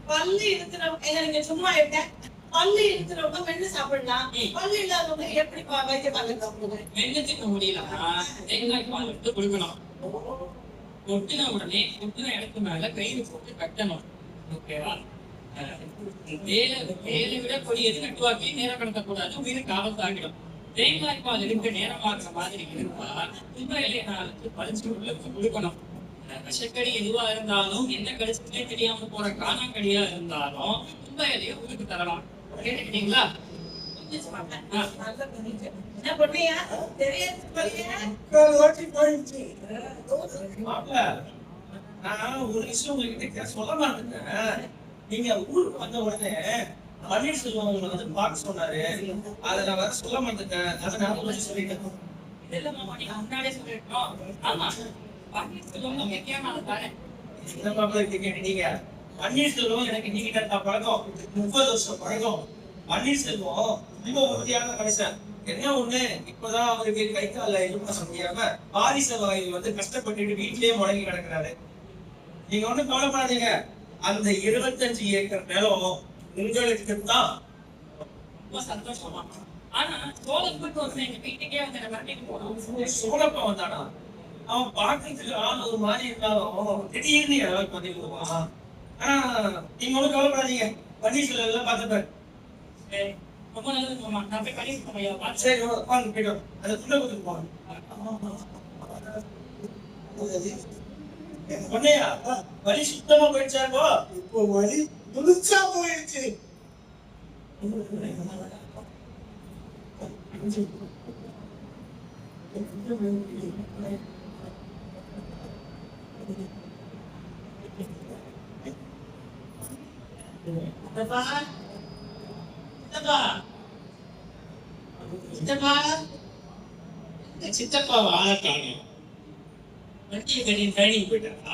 பல்லு இருக்கிறவங்க நீங்க சும்மா இருக்கேன், பல்லு இருக்கிறவங்க மென்னு சாப்பிடலாம், பல்லு இல்லாதவங்க எப்படி வைத்திய பால் சாப்பிடுங்க? மென்னு திட்ட முடியலன்னா தேங்காய் பால் எடுத்து கொடுக்கணும். கொட்டின உடனே கொட்டின இடத்து மேல கயிறு போட்டு கட்டணும். ஓகேவா? வேலை விட கொடியது நட்டுவாக்கி நேரம் கடத்தக்கூடாது, உயிருக்கு ஆபத்தாகிடும். தேங்காய் பால் இருக்க நேரமாக்குற மாதிரி இருந்தா துன்ப இலையை நாளுக்கு பறிச்சு உள்ள கொடுக்கணும். விஷக்கடி எதுவா இருந்தாலும் எந்த கடிச்சுட்டே தெரியாம போற காணாங்கடியா இருந்தாலும் துன்ப இலையை உங்களுக்கு தரலாம். கேட்டுக்கிட்டீங்களா? என்ன பண்ணியா தெரியாது போயிடுச்சு. மாப்பிள்ள, நான் ஒரு விஷயம் உங்ககிட்ட சொல்ல மாட்டேன். நீங்க ஊருக்கு வந்த உடனே பன்னீர்செல்வம் உங்களை வந்து பார்க்க சொன்னாரு, அதை நான் வர சொல்ல மாட்டேன். அதை நான் உங்களுக்கு சொல்லிட்டேன். இதெல்லாம் முன்னாடியே சொல்லிருக்கோம். ஆமா, பன்னீர்செல்வம் முக்கியமான தானே. இந்த மாப்பிள்ளை கேட்டீங்க. பன்னீர்செல்வம் எனக்கு நீங்க பழக்கம், 30 வருஷம் பழக்கம். பன்னீர்செல்வம் ரொம்ப உறுதியான மனுஷன். என்ன ஒண்ணு, இப்பதான் அவருக்கு கை கால இது பண்ண முடியாம பாரிசவாயில் வந்து கஷ்டப்பட்டு வீட்டிலேயே முடங்கி கிடக்குறாரு. நீங்க ஒண்ணும் கவலைப்படாதீங்க. அந்த 25 ஏக்கர் நிலம் உங்களுக்கு தான். ரொம்ப சந்தோஷமா. ஆனா சோழப்பட்டு வந்து எங்க வீட்டுக்கே வந்து என்ன பண்ணிட்டு போனோம். சோழப்ப வந்தானா? அவன் பாக்கிறதுக்கு ஆள் ஒரு மாதிரி இருந்தாலும் திடீர்னு ஏதாவது பண்ணி விடுவான். ஆனா நீங்க ஒண்ணும் கவலைப்படாதீங்க. பன்னீர்செல்வம் எல்லாம் பார்த்துப்பாரு. ரொம்ப நல்லது மாமா. நான் போய் பண்ணிட்டு சரி வாங்க போயிடும். அதை துள்ள கொடுத்துட்டு போங்க. பொண்ணையா வலி சுத்தமா போயிடுச்சாக்கோ? இப்போ வலி முழுசா போயிடுச்சு. சித்தப்பா வாழ காணும் வண்டியை கட்டி ட்ரைனிங் போயிட்டாரா?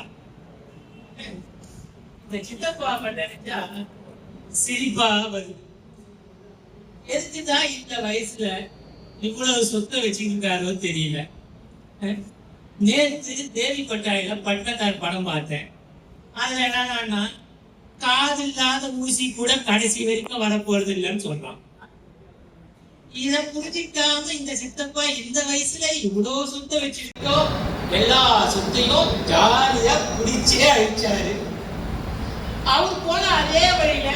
இந்த சித்தப்பா நினைச்சா சிரிப்பா வருது. எதுக்குதான் இந்த வயசுல இவ்வளவு சொத்தை வச்சுக்கிட்டாரோ தெரியல. நேற்று தேவிப்பட்டாயில பட்டத்தார் படம் பார்த்தேன். அதுல என்னன்னா காது இல்லாத ஊசி கூட கடைசி வரைக்கும் வரப்போறது இல்லைன்னு சொல்றான். இத புரிஞ்சுக்காம இந்த சித்தப்பா இந்த வயசுல இவ்வளவு சொத்தை வச்சிருக்கோ எல்லா சொத்தையும் ஜாலியா குடிச்சே அழிச்சாரு. அவர் போல அதே வழியில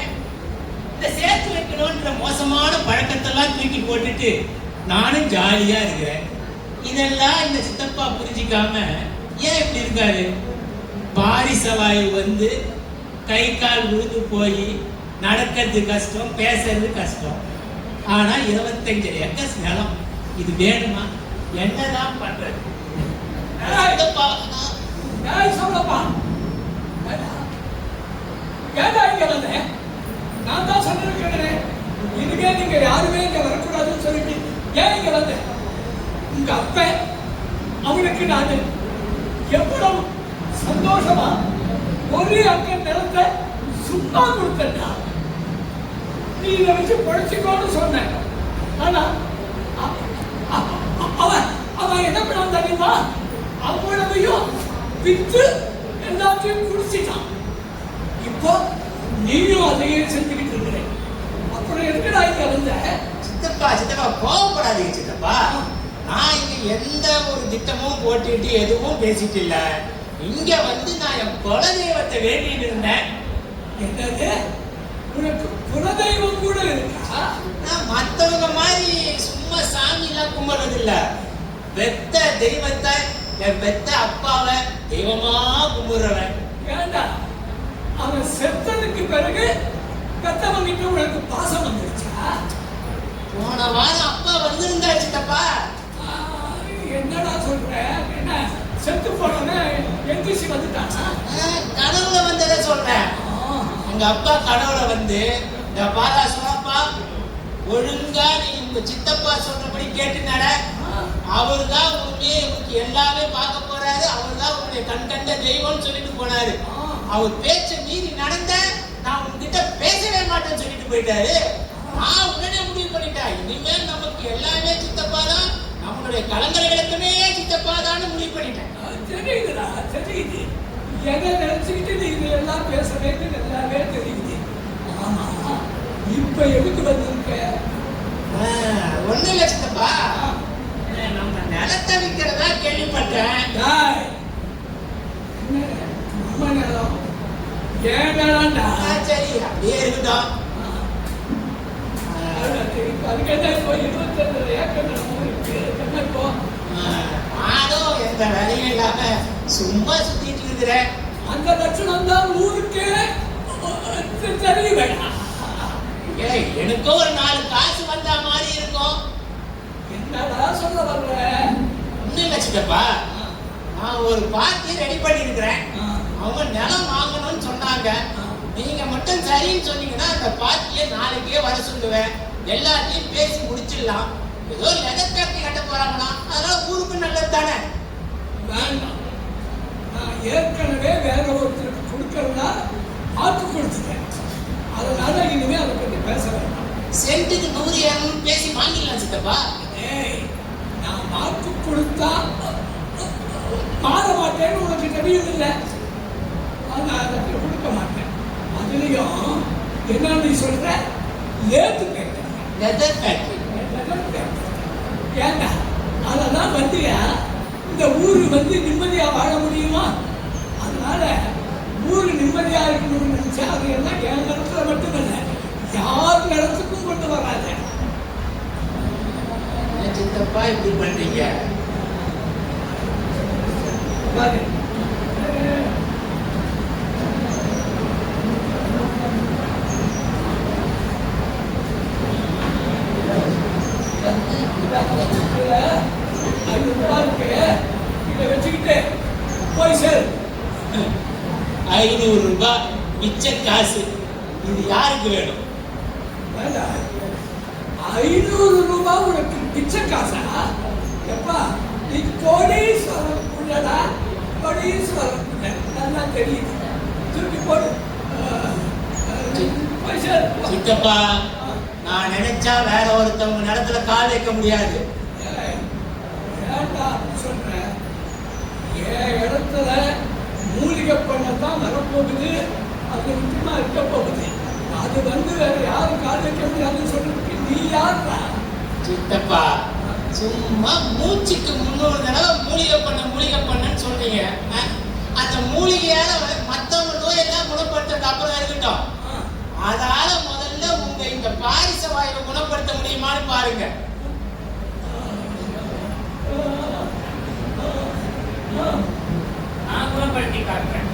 இந்த சேர்த்து வைக்கணும்ன்ற மோசமான பழக்கத்தெல்லாம் தூக்கி போட்டுட்டு நானும் ஜாலியா இருக்கிறேன். இதெல்லாம் இந்த சித்தப்பா புரிஞ்சிக்காம ஏன் இப்படி இருக்காரு? பாரிசவாயு வந்து கை கால் விழுந்து போய் நடக்கிறது கஷ்டம், பேசுறது கஷ்டம். ஆனா 25 ஏக்கர் நிலம் இது வேணுமா? என்னதான் பண்றது? நான் தான் சொல்லிருக்கிறேன், இதுக்கே நீங்க யாருமே இங்க வரக்கூடாதுன்னு சொல்லிட்டு ஏன் இங்க வந்தேன்? உங்க அப்ப அவனுக்கு நான் எவ்வளவு சந்தோஷமா ஒரு அக்கன் நிலத்தை சும்மா கொடுத்தா, நீ இதை வச்சு பொழைச்சிக்கோன்னு சொன்னேன். ஆனா அவன் என்ன பண்ணான் தெரியுமா? அவ்வளவையும் வித்து எல்லாத்தையும் குடிச்சிட்டான். இப்போ நீயும் அதையே செஞ்சுக்கிட்டு இருக்கிறேன். அப்புறம் எதுக்குடா இங்க வந்த? சித்தப்பா கோவப்படாதீங்க சித்தப்பா. நான் இங்க எந்த ஒரு திட்டமும் போட்டுட்டு எதுவும் பேசிட்டு இல்ல. இங்க வந்து நான் என் குலதெய்வத்தை வேண்டிட்டு இருந்தேன். என்னது உனக்கு குலதெய்வம் கூட இருக்கா? நான் மத்தவங்க மாதிரி சும்மா சாமி எல்லாம் கும்பிடுறது இல்ல. பெத்த தெய்வத்தை, என் பெத்த அப்பாவை தெய்வமா கும்பிடுறவன். ஏண்டா அவன் செத்ததுக்கு பிறகு பெத்தவங்கிட்ட உனக்கு பாசம் வந்துருச்சா? போன வாரம் அப்பா வந்திருந்தாரு சித்தப்பா. என்னடா சொல்ற? என்ன செத்து போனவன எந்திரிச்சு வந்துட்டானா? கனவுல வந்ததை சொல்றேன். எங்க அப்பா கனவுல வந்து, இந்த பாரா சொன்னப்பா, ஒழுங்கா நீ உங்க சித்தப்பா சொல்றபடி கேட்டு நட. அவர்தான் உனக்கு எல்லாமே பார்க்க போறாரு. அவர்தான் உன்னுடைய கண் கண்ட தெய்வம்னு சொல்லிட்டு போனாரு. அவர் பேச்ச மீறி நடந்த, நான் உன்கிட்ட பேசவே மாட்டேன்னு சொல்லிட்டு போயிட்டாரு. நான் உடனே முடிவு பண்ணிட்டேன், இனிமேல் நமக்கு எல்லாமே சித்தப்பா தான், நம்மளுடைய கலங்கரைகளுக்குமே சித்தப்பா தான் முடிவு பண்ணிட்டேன். தெரியுதுடா, தெரியுது. எதை நினைச்சுக்கிட்டு நீ இதெல்லாம் பேசுறேன்னு நல்லாவே தெரியுது. ஆமா, இப்ப எதுக்கு வந்திருக்க? ஒண்ணு இல்ல சித்தப்பா, நம்ம நிலத்தை விற்கிறதா கேள்விப்பட்டேன். நம்ம நிலம் ஏன் நிலம்டா? சரி, அப்படியே இருக்கட்டும். அதுக்கே இப்போ 22 ஏக்கர் நிலம் இருக்கு. என்ன இப்போ? நானும் எந்த வேலையும் இல்லாம சும்மா சுத்திட்டு இருக்கிறேன். அந்த லட்சணம் தான் ஊருக்கு தெரிய வேண்டாம். எனக்கும் ஒரு 4 காசு வந்தா மாதிரி இருக்கும். என்னடா சொல்ல வர்ற? ஒண்ணும் இல்ல சித்தப்பா, நான் ஒரு பார்ட்டி ரெடி பண்ணி இருக்கிறேன். அவங்க நிலம் வாங்கணும்னு சொன்னாங்க. நீங்க மட்டும் சரின்னு சொன்னீங்கன்னா அந்த பார்ட்டியை நாளைக்கே வர சொல்லுவேன். எல்லாத்தையும் பேசி முடிச்சிடலாம். ஏதோ லெதர் ஃபேக்டரி கட்ட போறாங்கன்னா அதனால ஊருக்கு நல்லது தானே. வேண்டாம், நான் ஏற்கனவே வேற ஒருத்தருக்கு கொடுக்கறதா வாக்கு கொடுத்துட்டேன். அதனால இனிமே அதை பத்தி பேச வேண்டாம். சென்ட்டுக்கு 100 பேசி வாங்கிடலாம் சித்தப்பா. நான் வாக்கு கொடுத்தா மாற மாட்டேன்னு உனக்கு தெரியும் இல்லை? நான் அதை கொடுக்க மாட்டேன். அதுலயும் என்ன நீ சொல்ற? லேத்து கேட்க லெதர் ஃபேக்டரி ஏண்டா அதெல்லாம் வந்தியா? இந்த ஊரு வந்து நிம்மதியா வாழ முடியுமா? அதனால ஊரு நிம்மதியா இருக்கணும்னு நினைச்சா அது எல்லாம் என் நிலத்துல மட்டுமல்ல, யார் நிலத்துக்கும் கொண்டு வராத. சித்தப்பா இப்படி பண்றீங்க? பாரு, இதை வச்சுக்கிட்டு போய் சேர். 500 ரூபாய் மிச்ச காசு, இது யாருக்கு வேணும்? 500 ரூபாய் உனக்கு பிச்சை காசா? எப்பா நீ கோடீஸ்வரன் உள்ளடா, கோடீஸ்வரன் உள்ள நல்லா தெரியுது. தூக்கி போடு, போய் சேர். சித்தப்பா, நான் நினைச்சா வேற ஒருத்தவங்க நிலத்துல கால் வைக்க முடியாது. ஏன்டா சொல்ற? என் இடத்துல மூலிகை பண்ணத்தான் வரப்போகுது. அது முக்கியமா இருக்க போகுது. அது வந்து வேற யாரும் கால் வைக்க முடியாதுன்னு சொல்றதுக்கு நீ யாருடா? சித்தப்பா, சும்மா மூச்சுக்கு 300 தடவை மூலிகை பண்ணன்னு சொல்றீங்க. அந்த மூலிகையால மத்தவங்க நோயெல்லாம் குணப்படுத்துறது அப்புறம் இருக்கட்டும். அதால முதல்ல உங்க இந்த பாரிச வாயுவை குணப்படுத்த முடியுமான்னு பாருங்க. நான் குணப்படுத்தி காட்டுறேன்.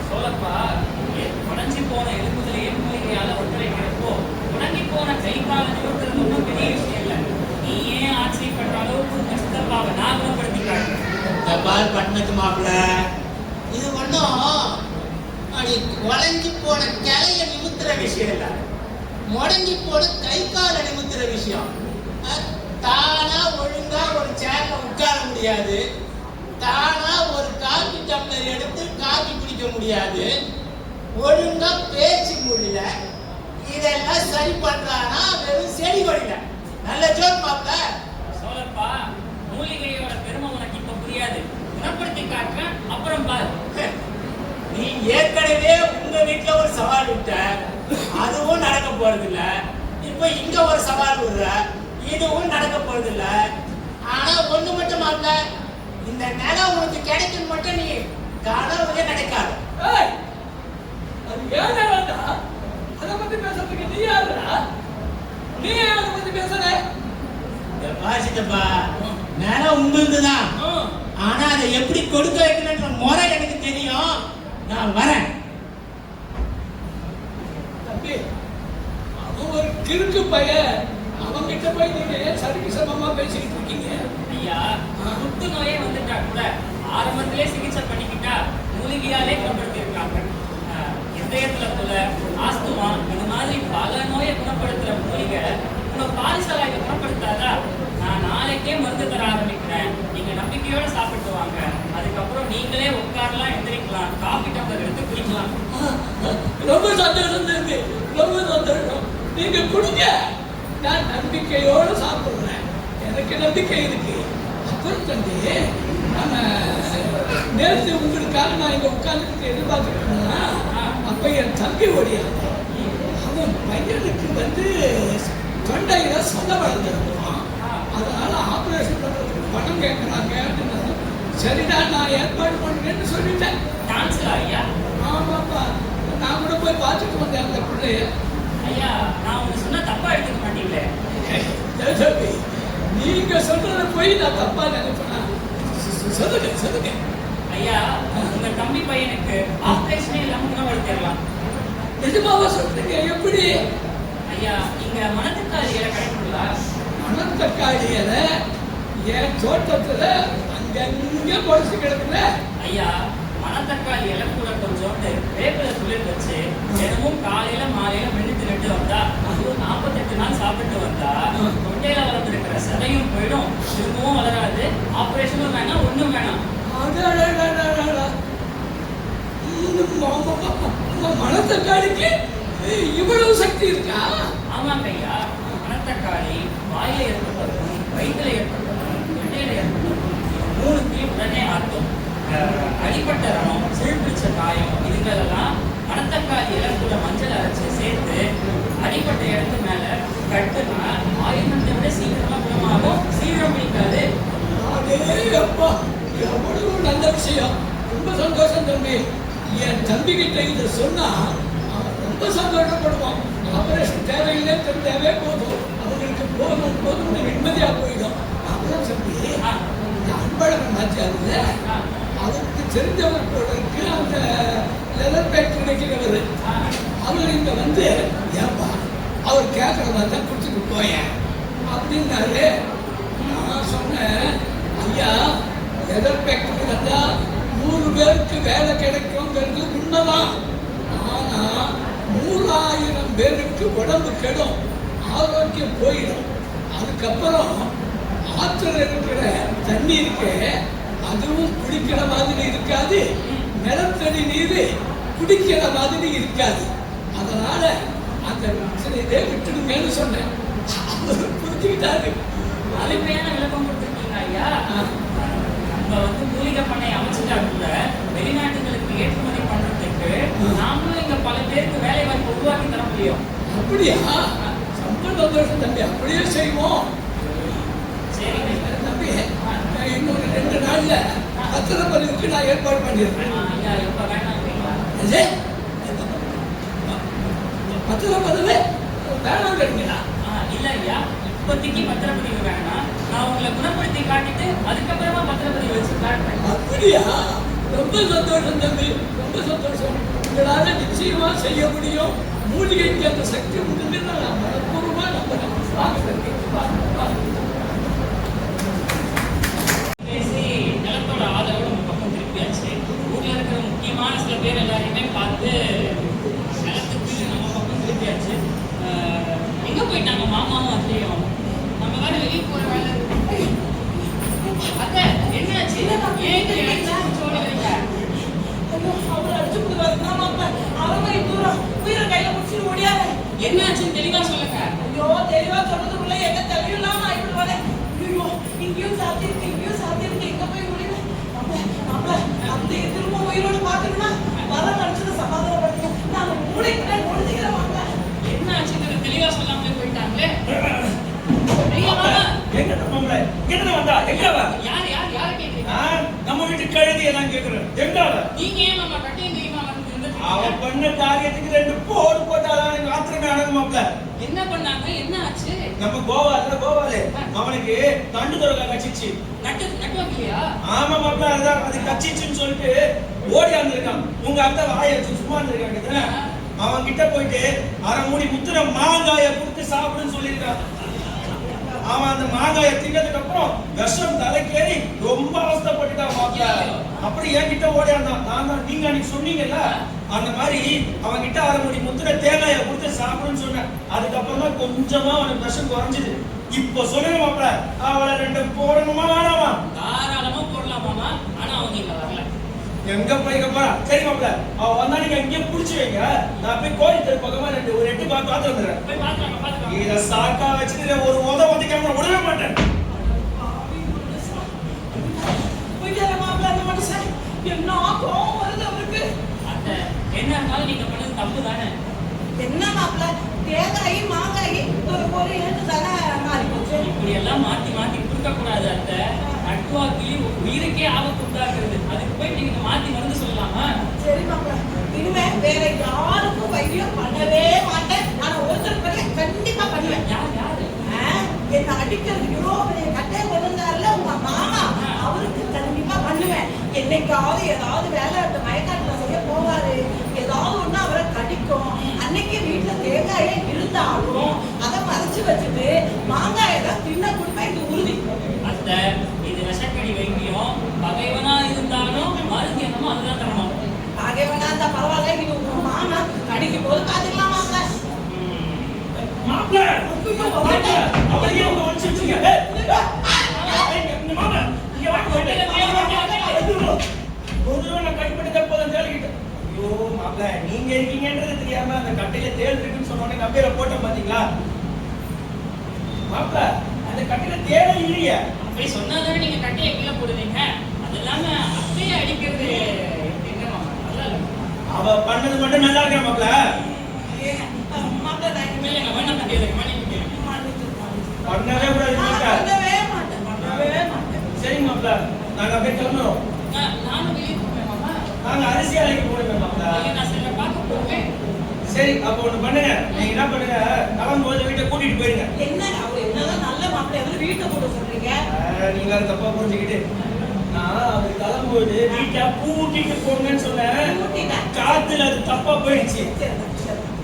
சோழப்பா, உடஞ்சி போன எலும்புகளை மூலிகையால ஒத்துழைக்கிறப்போ உடஞ்சி போன கை கால நிறுத்துறது ஒன்றும் பெரிய விஷயம் இல்லை. நீ ஏன் ஆச்சரியப்படுற அளவுக்கு கஷ்டப்பாவை நான் குணப்படுத்தி காட்டுறேன். பட்டணத்து மாப்பிள்ள, இது ஒன்றும் உடஞ்சி போன கிளைய நிமித்துற விஷயம் இல்லை, முடங்கி போன கை கால நிமித்துற விஷயம். தானா ஒழுங்கா ஒரு சேர்ல உட்கார முடியாது, தானா ஒரு காபி டம்ளர் எடுத்து காபி குடிக்க முடியாது, ஒழுங்கா பேச்சு முடியல. இதெல்லாம் சரி பண்றானா வெறும் செடி கொடில. நல்ல ஜோக் மாப்பிள்ள. சோழப்பா, மூலிகையோட பெருமை உனக்கு இப்ப புரியாது. குணப்படுத்தி காட்டுறேன், அப்புறம் பாரு. நீ ஏற்கனவே உங்க வீட்டுல ஒரு சவால் விட்ட, அதுவும் நடக்க போறது இல்ல. இப்ப இங்க ஒரு சவால் விடுற, இதுவும் நடக்க போறது இல்ல. ஆனா ஒண்ணு மட்டும் மாப்ள, இந்த நிலம் உனக்கு கிடைக்கும் மட்டும் நீ கனவுல கிடைக்காது. ஏய், அது ஏன் வேண்டா? அதை பத்தி பேசுறதுக்கு நீ யாருடா? நீ ஏன் அதை பத்தி பேசுற? சித்தப்பா, நிலம் உங்களுதுதான். ம். ஆனா அதை எப்படி கொடுக்க வைக்கணும்ன்ற முறை எனக்கு தெரியும். நான் வரேன். தம்பி, அவன் ஒரு கிறுக்கு பையன். அவன் கிட்ட போய் நீங்க ஏன் சரிக்கு சமமா பேசிக்கிட்டு இருக்கீங்க? ஐயா, முட்டு நோயே வந்துட்டா கூட ஆரம்பத்திலே சிகிச்சை பண்ணிக்கிட்டா மூலிகையாலே குணப்படுத்தியிருக்காங்க. இதயத்துல கூட ஆஸ்துமா இந்த மாதிரி பல நோயை குணப்படுத்துற மூலிகை உங்க பாரிசாலாயை குணப்படுத்தாதா? நான் நாளைக்கே மருந்து தர ஆரம்பிக்கிறேன். நீங்க நம்பிக்கையோட சாப்பிட்டு வாங்க. அதுக்கப்புறம் நீங்களே உட்காரலாம், எந்திரிக்கலாம், காபி டம்ளர் எடுத்து குடிக்கலாம். ரொம்ப சந்தோஷம் தம்பி, ரொம்ப சந்தோஷம். நீங்க கொடுங்க, நான் நம்பிக்கையோட சாப்பிடுறேன். எனக்கு நம்பிக்கை இருக்கு. அப்புறம் தம்பி, நம்ம நேற்று உங்களுக்காக நான் இங்க உட்கார்ந்துட்டு எதிர்பார்த்துருக்கேன்னா, அப்ப என் தம்பி ஓடியாங்க. அவன் பையனுக்கு தொண்டையில சொந்த வளர்ந்துருக்கான். அதனால ஆபரேஷன் பண்றதுக்கு பணம் கேட்கறாங்க. சரிதான், நான் ஏற்பாடு பண்ணுறேன்னு சொல்லிட்டேன். டான்ஸ்லா ஐயா? ஆமாப்பா, நான் கூட போய் பார்த்துட்டு வந்தேன் அந்த பிள்ளைய. ஐயா, நான் ஒண்ணு சொன்னா தப்பா எடுத்துக்க மாட்டீங்களே? தம்பி, நீங்க சொல்றத போய் நான் தப்பா நினைப்பேனா? சொல்லுங்க சொல்லுங்க. ஐயா, உங்க தம்பி பையனுக்கு ஆபரேஷனே இல்லாம குணப்படுத்திடலாம். நிஜமாவா சொல்றீங்க? எப்படி? ஐயா, இங்க மணத்தக்காளி இலை கிடைக்குங்களா? மணத்தக்காளி இலை என் தோட்டத்துல அங்கங்க பொடிச்சு கிடக்குற. ஐயா, மணத்தக்காளி இலை கூட கொஞ்சோண்டு வேப்பிலை துளிர் வச்சு தினமும் காலையில மாலையில மென்னு தின்னுட்டு வந்தா, அதுவும் 48 நாள் சாப்பிட்டு வந்தா தொண்டையில வளர்ந்துருக்கிற சதையும் போயிடும், திரும்பவும் வளராது, ஆபரேஷனும் வேணாம், ஒண்ணும் வேணாம். மணத்தக்காளிக்கு இவ்வளவு சக்தி இருக்கா? ஆமாங்க ஐயா, மணத்தக்காளி வாயில ஏற்பட்டதும், வயிற்றுல ஏற்பட்டதும், தொண்டையில ஏற்பட்டதும், 3த்தையும் உடனே ஆட்டும். அடிப்பட்ட ரணம், சிறுபிடிச்ச காயம், இதுகளெல்லாம் மணத்தக்காளி இலை கூட மஞ்சள் அரைச்சு சேர்த்து அடிப்பட்ட இடத்து மேல கட்டுனா ஆயுதத்தை விட சீக்கிரமா குணமாகும், சீக்கிரம் பிடிக்காது. அப்பா, எவ்வளவு நல்ல விஷயம். ரொம்ப சந்தோஷம் தம்பி. என் தம்பி கிட்ட இதை சொன்னா அவன் ரொம்ப சந்தோஷப்படுவான். ஆபரேஷன் தேவையில்லை, தேவை போதும், அவங்களுக்கு போதும் போதும் நிம்மதியா போயிடும். அப்புறம் தம்பி, அன்பழகன் மாற்றியாருல, அவருக்கு தெரிஞ்சவர் போல இருக்கு அந்த லெதர் ஃபேக்டரி வைக்கிறவர். அவர் இங்க ஏன்பா அவர் கேட்கறதா தான் கொடுத்துட்டு போயேன் அப்படின்னாரு. நான் சொன்னேன், ஐயா லெதர் ஃபேக்டரி வந்தா 100 பேருக்கு வேலை கிடைக்கும்ங்கிறது உண்மைதான். ஆனா 100,000 பேருக்கு உடம்பு கெடும், ஆரோக்கியம் போயிடும். அதுக்கப்புறம் ஆற்றுல இருக்கிற தண்ணி இருக்கு, அதுவும் குடிக்கிற மாதிரி இருக்காது, நிலத்தடி நீர் குடிக்கிற மாதிரி இருக்காது. அதனால அந்த பிரச்சனையே விட்டுடுங்கன்னு சொன்னேன். அவர் புரிஞ்சுக்கிட்டாரு. அருமையான விளக்கம் கொடுத்துருக்கீங்க ஐயா. நம்ம மூலிகை பண்ணை அமைச்சுட்டா கூட வெளிநாட்டுகளுக்கு ஏற்றுமதி பண்றதுக்கு நாமளும் இங்க பல பேருக்கு வேலை வாய்ப்பு உருவாக்கி தர முடியும். அப்படியா? ரொம்ப சந்தோஷம் தம்பி, அப்படியே செய்வோம். சரிங்க தம்பி, இன்னொரு 2 நாள்ல பத்திரப்பதிவுக்கு நான் ஏற்பாடு பண்ணிடுறேன். ஐயா, எப்ப வேணாங்களா? பத்திரப்பதிவு வேணாங்கிறீங்களா? இல்ல ஐயா, இப்போதைக்கு பத்திரப்பதிவு வேணாம். நான் உங்களை குணப்படுத்தி காட்டிட்டு அதுக்கப்புறமா பத்திரப்பதிவு வச்சு காட்டுறேன். அப்படியா? ரொம்ப சந்தோஷம் தம்பி, ரொம்ப சந்தோஷம். உங்களால நிச்சயமா செய்ய முடியும். மூலிகைக்கு அந்த சக்தி உண்டு, நான் மனப்பூர்வமா நம்புறேன். வாங்க தம்பி, வாங்க. பேசி நிலத்தோட ஆதரவு நம்ம பக்கம் திருப்பியாச்சு. ஊர்ல இருக்கிற முக்கியமான சில பேர் எல்லாரையுமே பார்த்து நிலத்துக்கு நம்ம பக்கம் திருப்பியாச்சு. எங்க போயிட்டாங்க மாமாவும் அத்தையும்? நம்ம வேற வெளியே போற வேலை இருக்கு. அத்தை, என்னாச்சு? ஏன் என்னாச்சுன்னு தெளிவா சொல்லுங்க. ஐயோ, தெளிவா சொல்றதுக்குள்ள எங்க தெளிவில்லாம ஆயிடுவானே. ஐயோ, இங்கேயும் சாத்திருக்கு, இங்கேயும் சாத்திருக்கு, எங்க போய் முடியல. நம்மள அந்த திரும்ப உயிரோடு பாத்துக்கணும்னா வர நினைச்சது சமாதானப்படுத்தணும். நாங்க மூளைக்குள்ள முடிச்சுக்கிறோம். என்னாச்சுன்னு தெளிவா சொல்லாமலே போயிட்டாங்களே. ஐயா மாமா, எங்க வந்தா கழுதியை நான் கேக்குறேன். எங்கால? நீங்க ஏன் மாமா கட்டையும் தெரியுமா வந்து அவன் பண்ண காரியத்துக்கு 2 போடு போட்டாதான் எனக்கு ஆத்திரமே அடங்குமாப்ல. என்ன பண்ணாங்க? என்ன ஆச்சு? நம்ம கோவாலே அவனுக்கு கண்டு தொடங்க கட்சிச்சு. நட்டு வைக்கலையா? ஆமா மாப்ள, அதுதான் அது கட்சிச்சுன்னு சொல்லிட்டு ஓடி வந்திருக்கான். உங்க அத்தை வாயை வச்சு சும்மா இருந்திருக்காங்க. அவன் கிட்ட போயிட்டு அரை மூடி முத்துற மாங்காய கொடுத்து சாப்பிடுன்னு சொல்லியிருக்கான். அவன் அந்த மாங்காய தின்னதுக்கு அப்புறம் விஷம் தலைக்கேறி ரொம்ப அவஸ்தைப்பட்டுட்டான் மாப்ள. அப்படி என்கிட்ட ஓடியாந்தான். நான் தான் நீங்க அன்னைக்கு சொன்னீங்கல்ல, அந்த மாதிரி அவன் கிட்ட அரை மூடி முத்துற தேங்காய கொடுத்து சாப்பிடுன்னு சொன்னேன். அதுக்கப்புறம் தான் கொஞ்சமா அவனுக்கு விஷம் குறைஞ்சது. இப்போ சொல்லுங்க மாப்ள, அவளை 2 போடணுமா வேணாமா? தாராளமா போடலாம் மாமா. ஆனா அவங்க இங்க வரல. எங்க போய் போறா? சரி மாப்ள, அவ வந்தா நீங்க இங்கே புடிச்சு வைங்க. நான் போய் கோயில் தெரு பக்கமா ஒரு 8 பார்த்து வந்துடுறேன். போய் பாத்துக்கலாம். இத சாக்கா வச்சுட்டு ஒரு வந்து கேமரா விடவே மாட்டேன். என்ன கோவம் வருது அவருக்கு. அத்தை, என்ன இருந்தாலும் நீங்க பண்ணது தப்பு தானே? என்ன மாப்பிள்ள, தேங்காய் மாங்காய் ஒரு எழுத்து தானே மாறி போச்சு. இப்படி எல்லாம் மாத்தி கொடுக்க கூடாது அத்தை. நட்வாக்கி உயிருக்கே ஆபத்து உண்டாக்குறது. அதுக்கு போய் நீங்க மாத்தி மருந்து சொல்லலாமா? சரி மாப்பிள்ள, இனிமே வேற யாருக்கும் வைத்தியம் பண்ணவே மாட்டேன். ஆனா ஒருத்தர் பண்ண கண்டிப்பா பண்ணுவேன். யாரு? என்ன அடிக்கிறது யூரோப்பிய கட்டையை கொண்டாருல உங்க மாமா, அவருக்கு கண்டிப்பா பண்ணுவேன். என்னைக்காவது ஏதாவது வேலை மயக்காட்டுல செய்ய போவாரு, ஏதாவது ஒண்ணு அவரை கடிக்கும். அன்னைக்கு வீட்டுல தேங்காயே இருந்தாலும் அதை மறைச்சு வச்சுட்டு மாங்காயை தான் தின்ன குடும்பம் இது உறுதி. அத்தை, இது விஷக்கடி வைத்தியம். பகைவனா இருந்தாலும் மருந்து என்னமோ அதுதான் தரணும். பகைவனா இருந்தா பரவாயில்ல, இது உங்க மாமா கடிக்கும் போது பாத்துக்கலாம் மாப்பிள்ள. மாப்ள, அவளையே உங்க வந்து வச்சுங்க. இந்த மாமா இங்க நான் கட்டுப்பட்டு போதும் தேடிக்கிட்டு. ஐயோ மாப்ள, நீங்க இருக்கீங்கன்றது தெரியாம அந்த கட்டையில தேள் இருக்குன்னு சொன்னோடனே நம்பேர போட்டோம் பாத்தீங்களா? மாப்ள, அந்த கட்டையில தேளே இல்லையே. அப்படி சொன்னாதானே நீங்க கட்டையை கீழே போடுவீங்க. அது இல்லாம அப்படியே அடிக்கிறது எங்க மாமா? நல்லா இல்லை. அவ பண்ணது மட்டும் நல்லா இருக்கா மாப்ள? மாப்பிள்ள நான் இனிமேல் எங்க வேணா கட்டி இருக்குமா நீங்க பண்ணவே கூடாது மாப்ள. பண்ணவே மாட்டேன். சரி மாப்ள, நாங்க அப்படியே கிளம்புறோம். நானும் வெளியே போவேன் மாமா. நாங்க அரிசி அலைக்கு போடுங்க மாப்ள. நான் சில பார்க்க போவேன். சரி, அப்ப ஒண்ணு பண்ணுங்க. நீங்க என்ன பண்ணுங்க, கிளம்பும்போது வீட்டை கூட்டிட்டு போயிருங்க. என்ன அவர் என்னதான் நல்ல மாப்பிள்ளை எவ்வளவு வீட்டை போட சொல்றீங்க? நீங்க அதை தப்பா புரிஞ்சுக்கிட்டு, நான் அவர் கிளம்பும்போது வீட்டை பூட்டிட்டு போங்கன்னு சொன்னேன். கூட்டிட்டேன். காத்துல அது தப்பா போயிடுச்சு.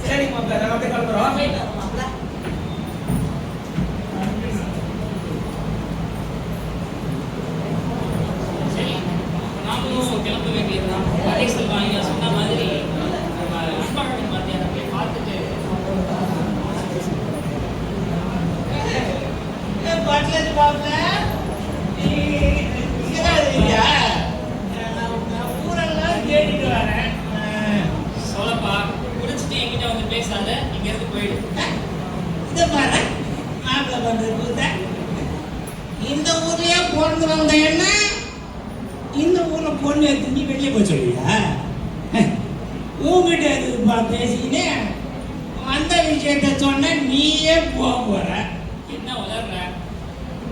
சரி மாப்ள, நாங்க அப்படியே கிளம்புறோம். மாப்பிள்ள சரி, நாமளும் கிளம்ப வேண்டியதுதான். அதே சொல்லுவாங்க சொன்ன மாதிரி அன்பாளன் மத்தியானம் போய் பார்த்துட்டு பாட்டில பாப்பல ஊரெல்லாம் தேடிட்டு வரேன். சொல்லப்பா, குடிச்சிட்டு என்கிட்ட வந்து பேசாத, இங்க இருந்து போயிடு. இதை பாரு, மாப்பிள்ள பண்றது கூத்த. இந்த ஊர்லயே பிறந்து வந்த என்ன இந்த ஊர்ல பொண்ணு எடுத்து நீ வெளியே போய் சொல்லுவியா? உங்ககிட்ட எதுக்குப்பா பேசிக்கினே அந்த விஷயத்த சொன்ன நீயே போக போற. என்ன வளர்ற?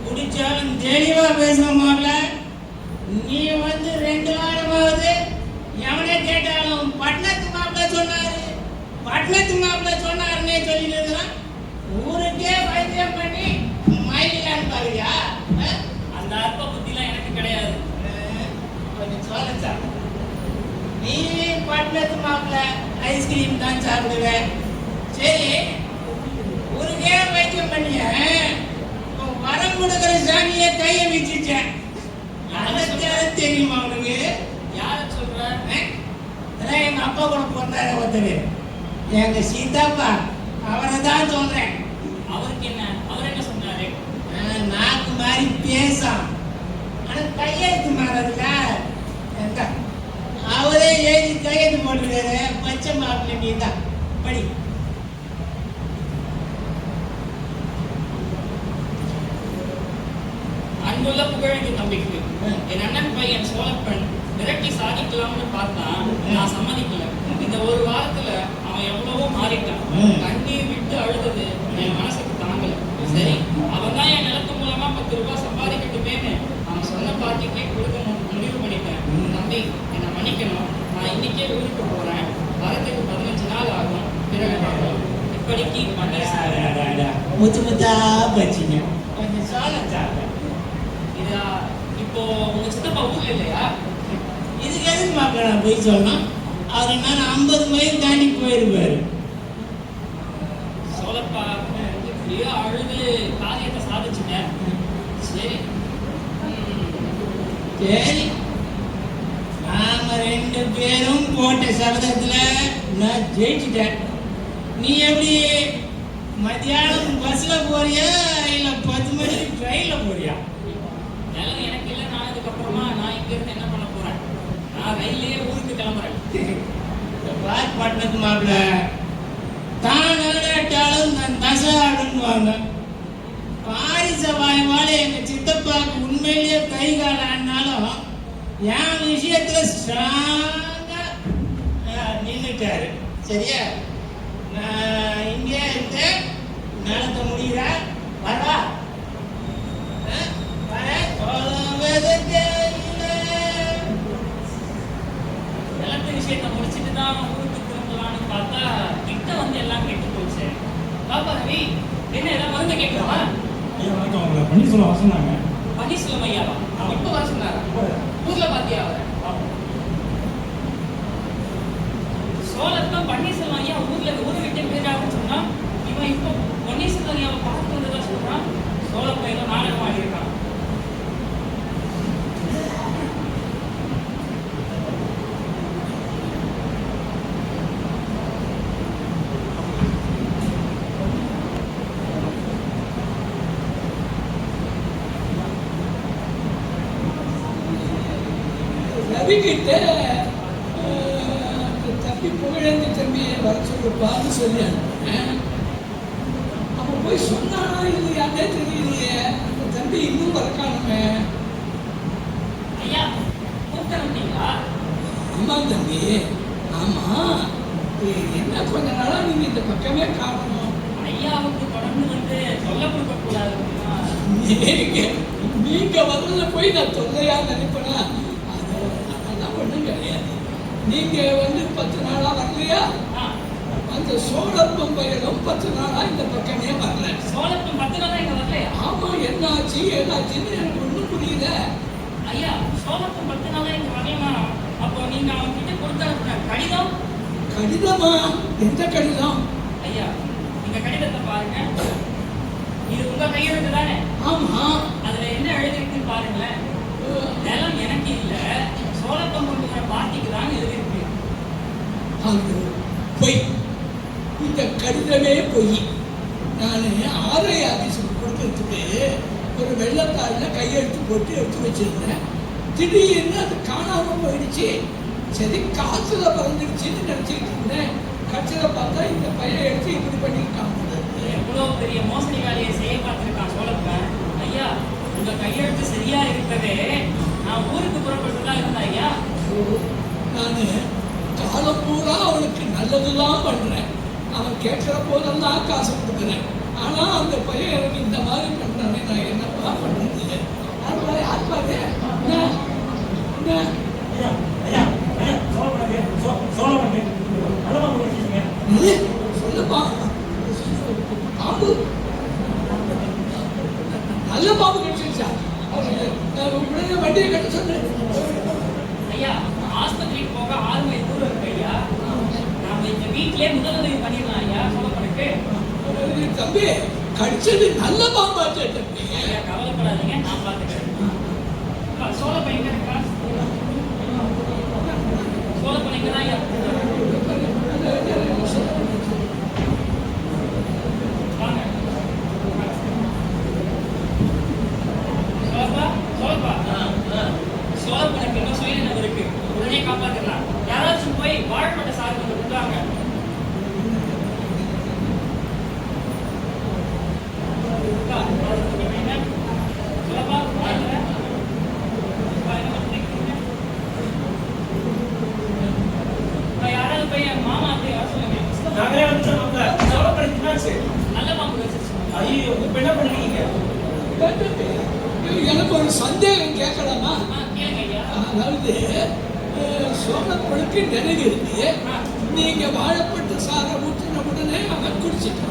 குடிச்சாலும் தெளிவா பேசுவோம்ல. நீ வந்து 2 வாரமாவது எவனே கேட்டாலும் பட்டணத்து மாப்பிள்ள சொன்னாருன்னே சொல்லிட்டு இருக்கிறான். ஊருக்கே வைத்தியம் பண்ணி மயிலான்னு பாருயா. அந்த அற்ப புத்திலாம் எனக்கு கிடையாது. கொஞ்சம் சொல்லச்சா, நீ பட்டணத்து மாப்பிள்ள ஐஸ்கிரீம் தான் சாப்பிடுவேன். சரி, ஊருக்கே வைத்தியம் பண்ணிய வரம் கொடுக்குற சாமியை கையை வச்சுட்டேன். தெரியுமா உனக்கு? யார சொல்ற? அதான் எங்க அப்பா கூட பிறந்தாரு ஒருத்தர், எங்க சீதாப்பா, அவரை தான் சொல்றேன். அவருக்கு என்ன? அவர் என்ன சொன்னாரு? நாக்கு மாதிரி பேசாம், ஆனா கையெழுத்து மாறதுல அவரே எழுதி கையெழுத்து போட்டுருக்காரு. பச்சை மாப்பிள்ளை நீ தான் படி. அன்புள்ள புகழக்கு தம்பிக்கு என் அண்ணன் பையன் சோழப்பன் விரட்டி சாதிக்கலாம்னு பார்த்தான். நான் சம்மதிக்கல. இந்த ஒரு வாரத்துல அவன் எவ்வளவோ மாறிட்டான். கண்ணீர் விட்டு அழுதது என் மனசுக்கு தாங்கல. சரி, அவன் தான் என் நிலத்து மூலமா 10 ரூபாய் சம்பாதிக்கட்டுமேன்னு அவன் சொன்ன பார்ட்டிக்கே கொடுக்க முடிவு பண்ணிட்டேன். இப்படிக்கு பன்னீர் முத்து முத்தா பச்சிங்க கொஞ்சம் சோளம் சாப்பிட்டேன். இதா இப்போ உங்க சித்தப்பா ஊர்ல இல்லையா? இதுக்கு எதுக்கு மாப்பிள்ள நான் போய் சொல்லணும்? அவர் என்ன 50 மைல் தாண்டி போயிருப்பாரு. சோழப்பா எப்படியோ அழுது காரியத்தை சாதிச்சுட்டேன். சரி சரி, நாம 2 பேரும் போட்ட சபதத்துல நான் ஜெயிச்சுட்டேன். நீ எப்படி மத்தியானம் பஸ்ல போறியா இல்ல 10 மணிக்கு ட்ரெயின்ல போறியா? நிலம் எனக்கு இல்லை. நான் அதுக்கப்புறமா நான் இங்க இருந்து என்ன பண்ண போறேன்? நான் ரயிலே ஊருக்கு கிளம்புறேன். பட்டணத்து மாப்பிள்ள தான் நிலடாட்டாலும் நான் தசை ஆடுன்னுவாங்க. பாரிச வாய்வால எங்க சித்தப்பாவுக்கு உண்மையிலேயே கை கால ஆனாலும் என் விஷயத்துல ஸ்ட்ராங்கா நின்றுட்டாரு. சரியா? நான் இங்கே இருந்து நடத்த முடியல. வரவா? நிலத்து விஷயத்தை முடிச்சுட்டு தான் ஊருக்கு திரும்பலான்னு பார்த்தா கிட்ட வந்து எல்லாம் கெட்டு போச்சு. பாப்பா ரவி, என்ன எல்லாம் மருந்து கேட்கறவா? ஐயா வணக்கம், உங்களை பன்னீர்செல்வம் வர சொன்னாங்க. பன்னீர்செல்வம் ஐயாவா? இப்ப வர சொன்னாரா? ஊர்ல பாத்தியா அவரை? சோழத்தான் பன்னீர்செல்வம் ஐயா ஊர்ல ஊரை விட்டு போயிடான்னு சொன்னா, இவன் இப்போ பன்னீர்செல்வம் ஐயாவை பார்த்து வந்ததா சொல்றான். சோழ பையனும் நாடகம் ஆடி இருக்கான். ரவிக்கிட்ட தம்பி புகழேந்தி தம்பியை வர சொல்லுப்பான்னு சொல்லி அனுப்பினேன். அவன் போய் சொன்னானா இல்லையானே தெரியலையே. அந்த தம்பி இன்னும் வரக்கானுமே. ஐயா கூப்பிட்டீங்களா? ஆமா தம்பி, ஆமா. என்ன கொஞ்ச நாளா நீங்க இந்த பக்கமே காணணும். ஐயாவுக்கு தொடர்ந்து வந்து சொல்ல கொடுக்க கூடாது. நீங்க வர்றத போய் நான் தொல்லையா நினைப்பேனா? அதெல்லாம் ஒண்ணும் கிடையாது. நீங்க வந்து 10 நாளா வரலையா? அந்த சோழப்பம் பையனும் 10 நாளா இந்த பக்கமே வரல. சோழப்பம் 10 நாளா இங்க வரலையா? ஆமா, என்னாச்சு ஏதாச்சுன்னு எனக்கு ஒண்ணும் புரியல. ஐயா சோழப்பம் 10 நாளா இங்க வரலன்னா அப்போ நீங்க அவங்க கிட்ட கொடுத்த கடிதம்? கடிதமா? எந்த கடிதம்? ஐயா இந்த கடிதத்தை பாருங்க. இது உங்க கையெழுத்து தானே? ஆமா. அதுல என்ன எழுதிருக்குன்னு பாருங்களேன். நிலம் எனக்கு இல்ல, சோழப்பம் கொண்டு வர பார்ட்டிக்கு தான் எழுதிருக்கு. பொய். இந்த கடிதமே பொய். நான் ஆர்ஐ ஆபீஸுக்கு கொடுக்கறதுக்கு ஒரு வெள்ளத்தாளில் கையெழுத்து போட்டு எடுத்து வச்சிருந்தேன். திடீர்னு அது காணாம போயிடுச்சு. சரி, காத்துல பறந்துடுச்சுன்னு நினைச்சிட்டு இருந்தேன். கட்சியில பார்த்தா இந்த பையன் எடுத்து இப்படி பண்ணிருக்காங்க. எவ்வளவு பெரிய மோசடி வேலையை செய்ய பார்த்திருக்கான் சோழப்பன். ஐயா உங்க கையெழுத்து சரியா இருக்கவே நான் ஊருக்கு புறப்பட்டுதான் இருந்தேன். ஐயா நான் காலம் பூரா அவனுக்கு நல்லதுதான் பண்றேன். அவன் கேட்கிற போதெல்லாம் காசு கொடுக்குறேன். ஆனா அந்த பையன் எனக்கு இந்த மாதிரி பண்றானே, நான் என்னப்பா பண்றது? யாருப்பாரு? சொல்லுப்பா. பாம்பு? நல்ல பாம்பு கிடைச்சிருச்சா? உடனே வண்டியை கட்ட சொன்னேன். ஐயா ஆஸ்பத்திரிக்கு போக 6 மைல் தூரம் இருக்கு. ஐயா நாம இந்த வீட்டிலே முதலுதவி பண்ணிடலாம். ஐயா சோழப்பனுக்கு. தம்பி, கடிச்சது நல்ல பாம்பாச்சே தம்பி. ஐயா கவலைப்படாதீங்க, நான் பார்த்துக்கிறேன். சோழப்பன் எங்க இருக்கா? சோழப்பன் எங்க தான் ஐயா? வாங்க. சோழப்பா சோழப்பனுக்கு இன்னும் சுயநினைவு இருக்கு. உடனே காப்பாத்திடலாம். யாராச்சும் போய் வாழைப்பட்ட சாறு வந்து கொடுத்தாங்க. யாராவது போய் என் மாமா அப்படி வர சொல்லுங்க. நாங்களே வந்துட்டோம். சோழப்பன் என்னாச்சு? நல்ல மாம்பு வச்சிருச்சு. ஐயோ, இப்ப என்ன பண்ணுவீங்க? எனக்கு ஒரு சந்தேகம் கேட்கலாமா? கேளுங்க ஐயா. அதாவது சோழப்பனுக்கு நினைவு இருக்கு. நீங்க வாழைப்பட்டு சாரை ஊற்றின உடனே அவன் குடிச்சிட்டான்.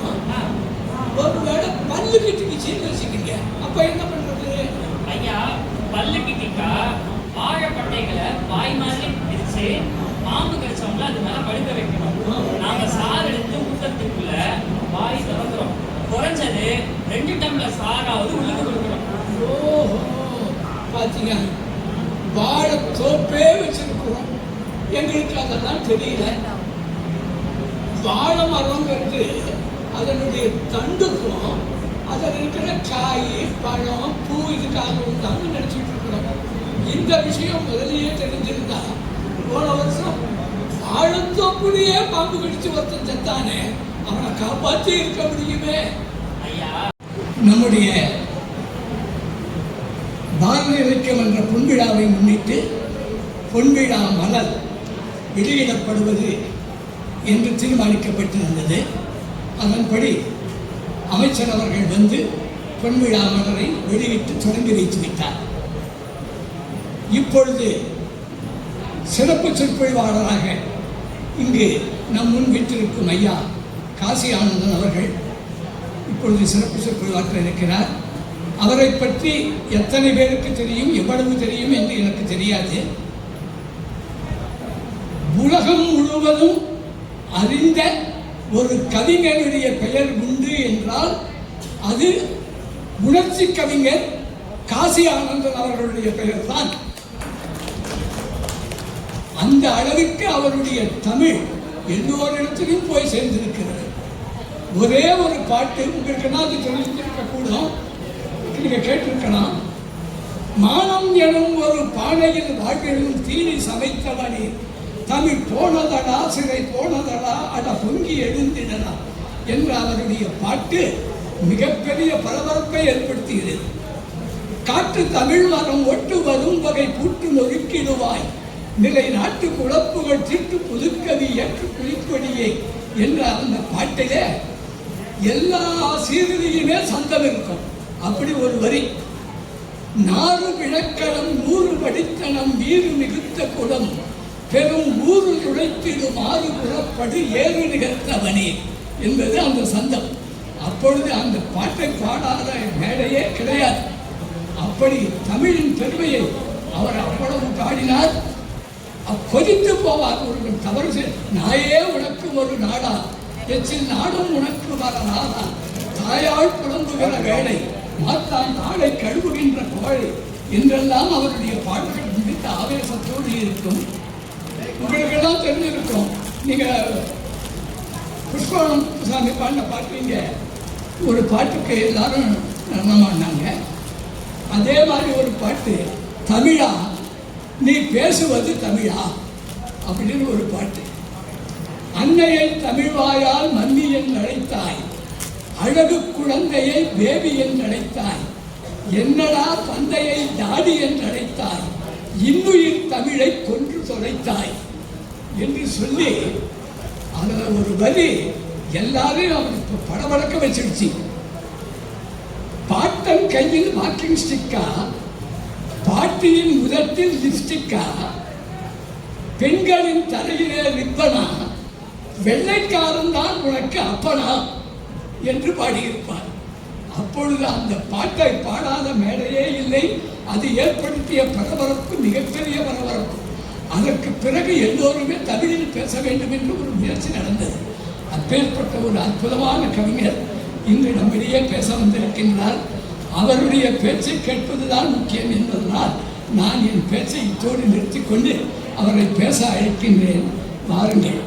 ஒருவேளை பல்லு கிட்டுக்குச்சின்னு வச்சுக்கீங்க, அப்ப என்ன பண்றது? ஐயா, பல்லு கிட்டிக்கா வாழைப்பட்டைகளை வாய் மாதிரி பிரிச்சு பாம்பு கடிச்சவங்கள அது மேல படுக்க வைக்கணும். நாம சாறு எடுத்து ஊட்டத்துக்குள்ள வாய் திறந்துரும். குறைஞ்சது 2 டம்ளர் சாறாவது உள்ளுக்கு கொடுக்கணும். ஓஹோ, பாத்தீங்க, வாழை தோப்பே வச்சிருக்கிறோம், எங்களுக்கு அதெல்லாம் தெரியல. வாழை மரங்கிறது அதனுடைய தண்டுக்கும் அதில் இருக்கிற காய், பழம், பூ இதுக்காகவும் தான் நினைச்சிட்டு இருக்கிறோம். இந்த விஷயம் முதலியே தெரிஞ்சிருந்தா போன வருஷம் வாழைத்தோப்புலயே பாம்பு கடிச்சு ஒருத்தன் செத்தானே, அவனை காப்பாற்றி இருக்க முடியுமே. ஐயா, நம்முடைய பாரத இலக்கியம் என்ற பொன்விழாவை முன்னிட்டு பொன்விழா மலர் வெளியிடப்படுவது என்று தீர்மானிக்கப்பட்டிருந்தது. அதன்படி அமைச்சர் அவர்கள் வந்து பொன்விழா மலரை வெளியிட்டு தொடங்கி வைத்து விட்டார். இப்பொழுது சிறப்பு சொற்பொழிவாளராக இங்கு நம் முன் வீட்டிருக்கும் ஐயா காசி ஆனந்தன் அவர்கள் இப்பொழுது சிறப்பு சொற்பொழிவாற்ற இருக்கிறார். அவரை பற்றி எத்தனை பேருக்கு தெரியும், எவ்வளவு தெரியும் என்று எனக்கு தெரியாது. உலகம் முழுவதும் அறிந்த ஒரு கவிஞனுடைய பெயர் உண்டு என்றால் அது உணர்ச்சி கவிஞர் காசி ஆனந்தன் அவர்களுடைய பெயர் தான். அந்த அளவுக்கு அவருடைய தமிழ் எல்லோரிடத்திலும் போய் சேர்ந்திருக்கிறது. ஒரே ஒரு பாட்டு உங்களுக்கு அது தெரிஞ்சிருக்க கூடும், நீங்க கேட்டிருக்கலாம். மானம் எனும் ஒரு பானையில் வாழ்விலும் தீனி சமைத்தவனே, தமிழ் போனதடா சிறை போனதடா அட பொங்கி எழுந்திடடா என்ற அவருடைய பாட்டு மிகப்பெரிய பரபரப்பை ஏற்படுத்தியது. காட்டு தமிழ் மரம் ஒட்டு வரும் வகை பூட்டு நொறுக்கிடுவாய், நிலை நாட்டு குழப்புகள் தீட்டு புதுக்கவி ஏற்று குளிக்கொடியே என்ற அந்த பாட்டிலே எல்லா சீரடியுமே சந்தம் இருக்கும். அப்படி ஒரு வரி, நாறு விளக்கணம் 100 படித்தனம் வீறு மிகுத்த குலம் பெரும் ஊரு துளைத்திடும் 6 புறப்படு 7 நிகழ்த்தவனே என்பது அந்த சந்தம். அப்பொழுது அந்த பாட்டை பாடாத மேடையே கிடையாது. அப்படி தமிழின் பெருமையை அவர் அவ்வளவு பாடினார். கொதித்து போவார். ஒரு தவறு நாயே உனக்கு ஒரு நாடா, எச்சில் நாடும் உனக்கு வரலாதா, தாயால் புலம்புகிற வேலை மாத்தான் நாளை கழுவுகின்ற கோழை என்றெல்லாம் அவருடைய பாடல்கள் முடித்த ஆவேசத்தோடு இருக்கும். உங்களுக்கெல்லாம் தெரிஞ்சிருக்கும். நீங்க புஷ்பவனம் சாமி பாடின பாட்டுங்க, ஒரு பாட்டுக்கு எல்லாரும் நடனமாடினாங்க. அதே மாதிரி ஒரு பாட்டு, தமிழா நீ பேசுவது தமிழா அப்படின்னு ஒரு பாட்டு. அன்னையை தமிழ்வாயால் மன்னி என்று அழைத்தாய், அழகு குழந்தையை பேபி என்று அழைத்தாய், என்னடா தந்தையை தாடி என்று அழைத்தாய், இன்னுயிர் தமிழை கொன்று தொலைத்தாய் என்று சொல்லி அதில் ஒரு வரி எல்லாரையும் அவருக்கு படபடக்க வச்சிருச்சு. பாட்டன் கையில் வாக்கிங் ஸ்டிக்கா, பாட்டியின் முதத்தில் லிப்ஸ்டிக்கா, பெண்களின் தலையிலே ரிப்பனா, வெள்ளைக்காரன் தான் உனக்கு அப்பனா என்று பாடியிருப்பார். அப்பொழுது அந்த பாட்டை பாடாத மேடையே இல்லை. அது ஏற்படுத்திய பரபரப்பு மிகப்பெரிய பரபரப்பு. அதற்கு பிறகு எல்லோருமே தமிழில் பேச வேண்டும் என்று ஒரு முயற்சி நடந்தது. அப்பேற்பட்ட ஒரு அற்புதமான கவிஞர் இன்று நம்மிடையே பேச வந்திருக்கின்றார். அவருடைய பேச்சை கேட்பதுதான் முக்கியம் என்பதனால் நான் என் பேச்சை இத்தோடு நிறுத்திக் கொண்டு அவரை பேச அழைக்கின்றேன். வாருங்கள்.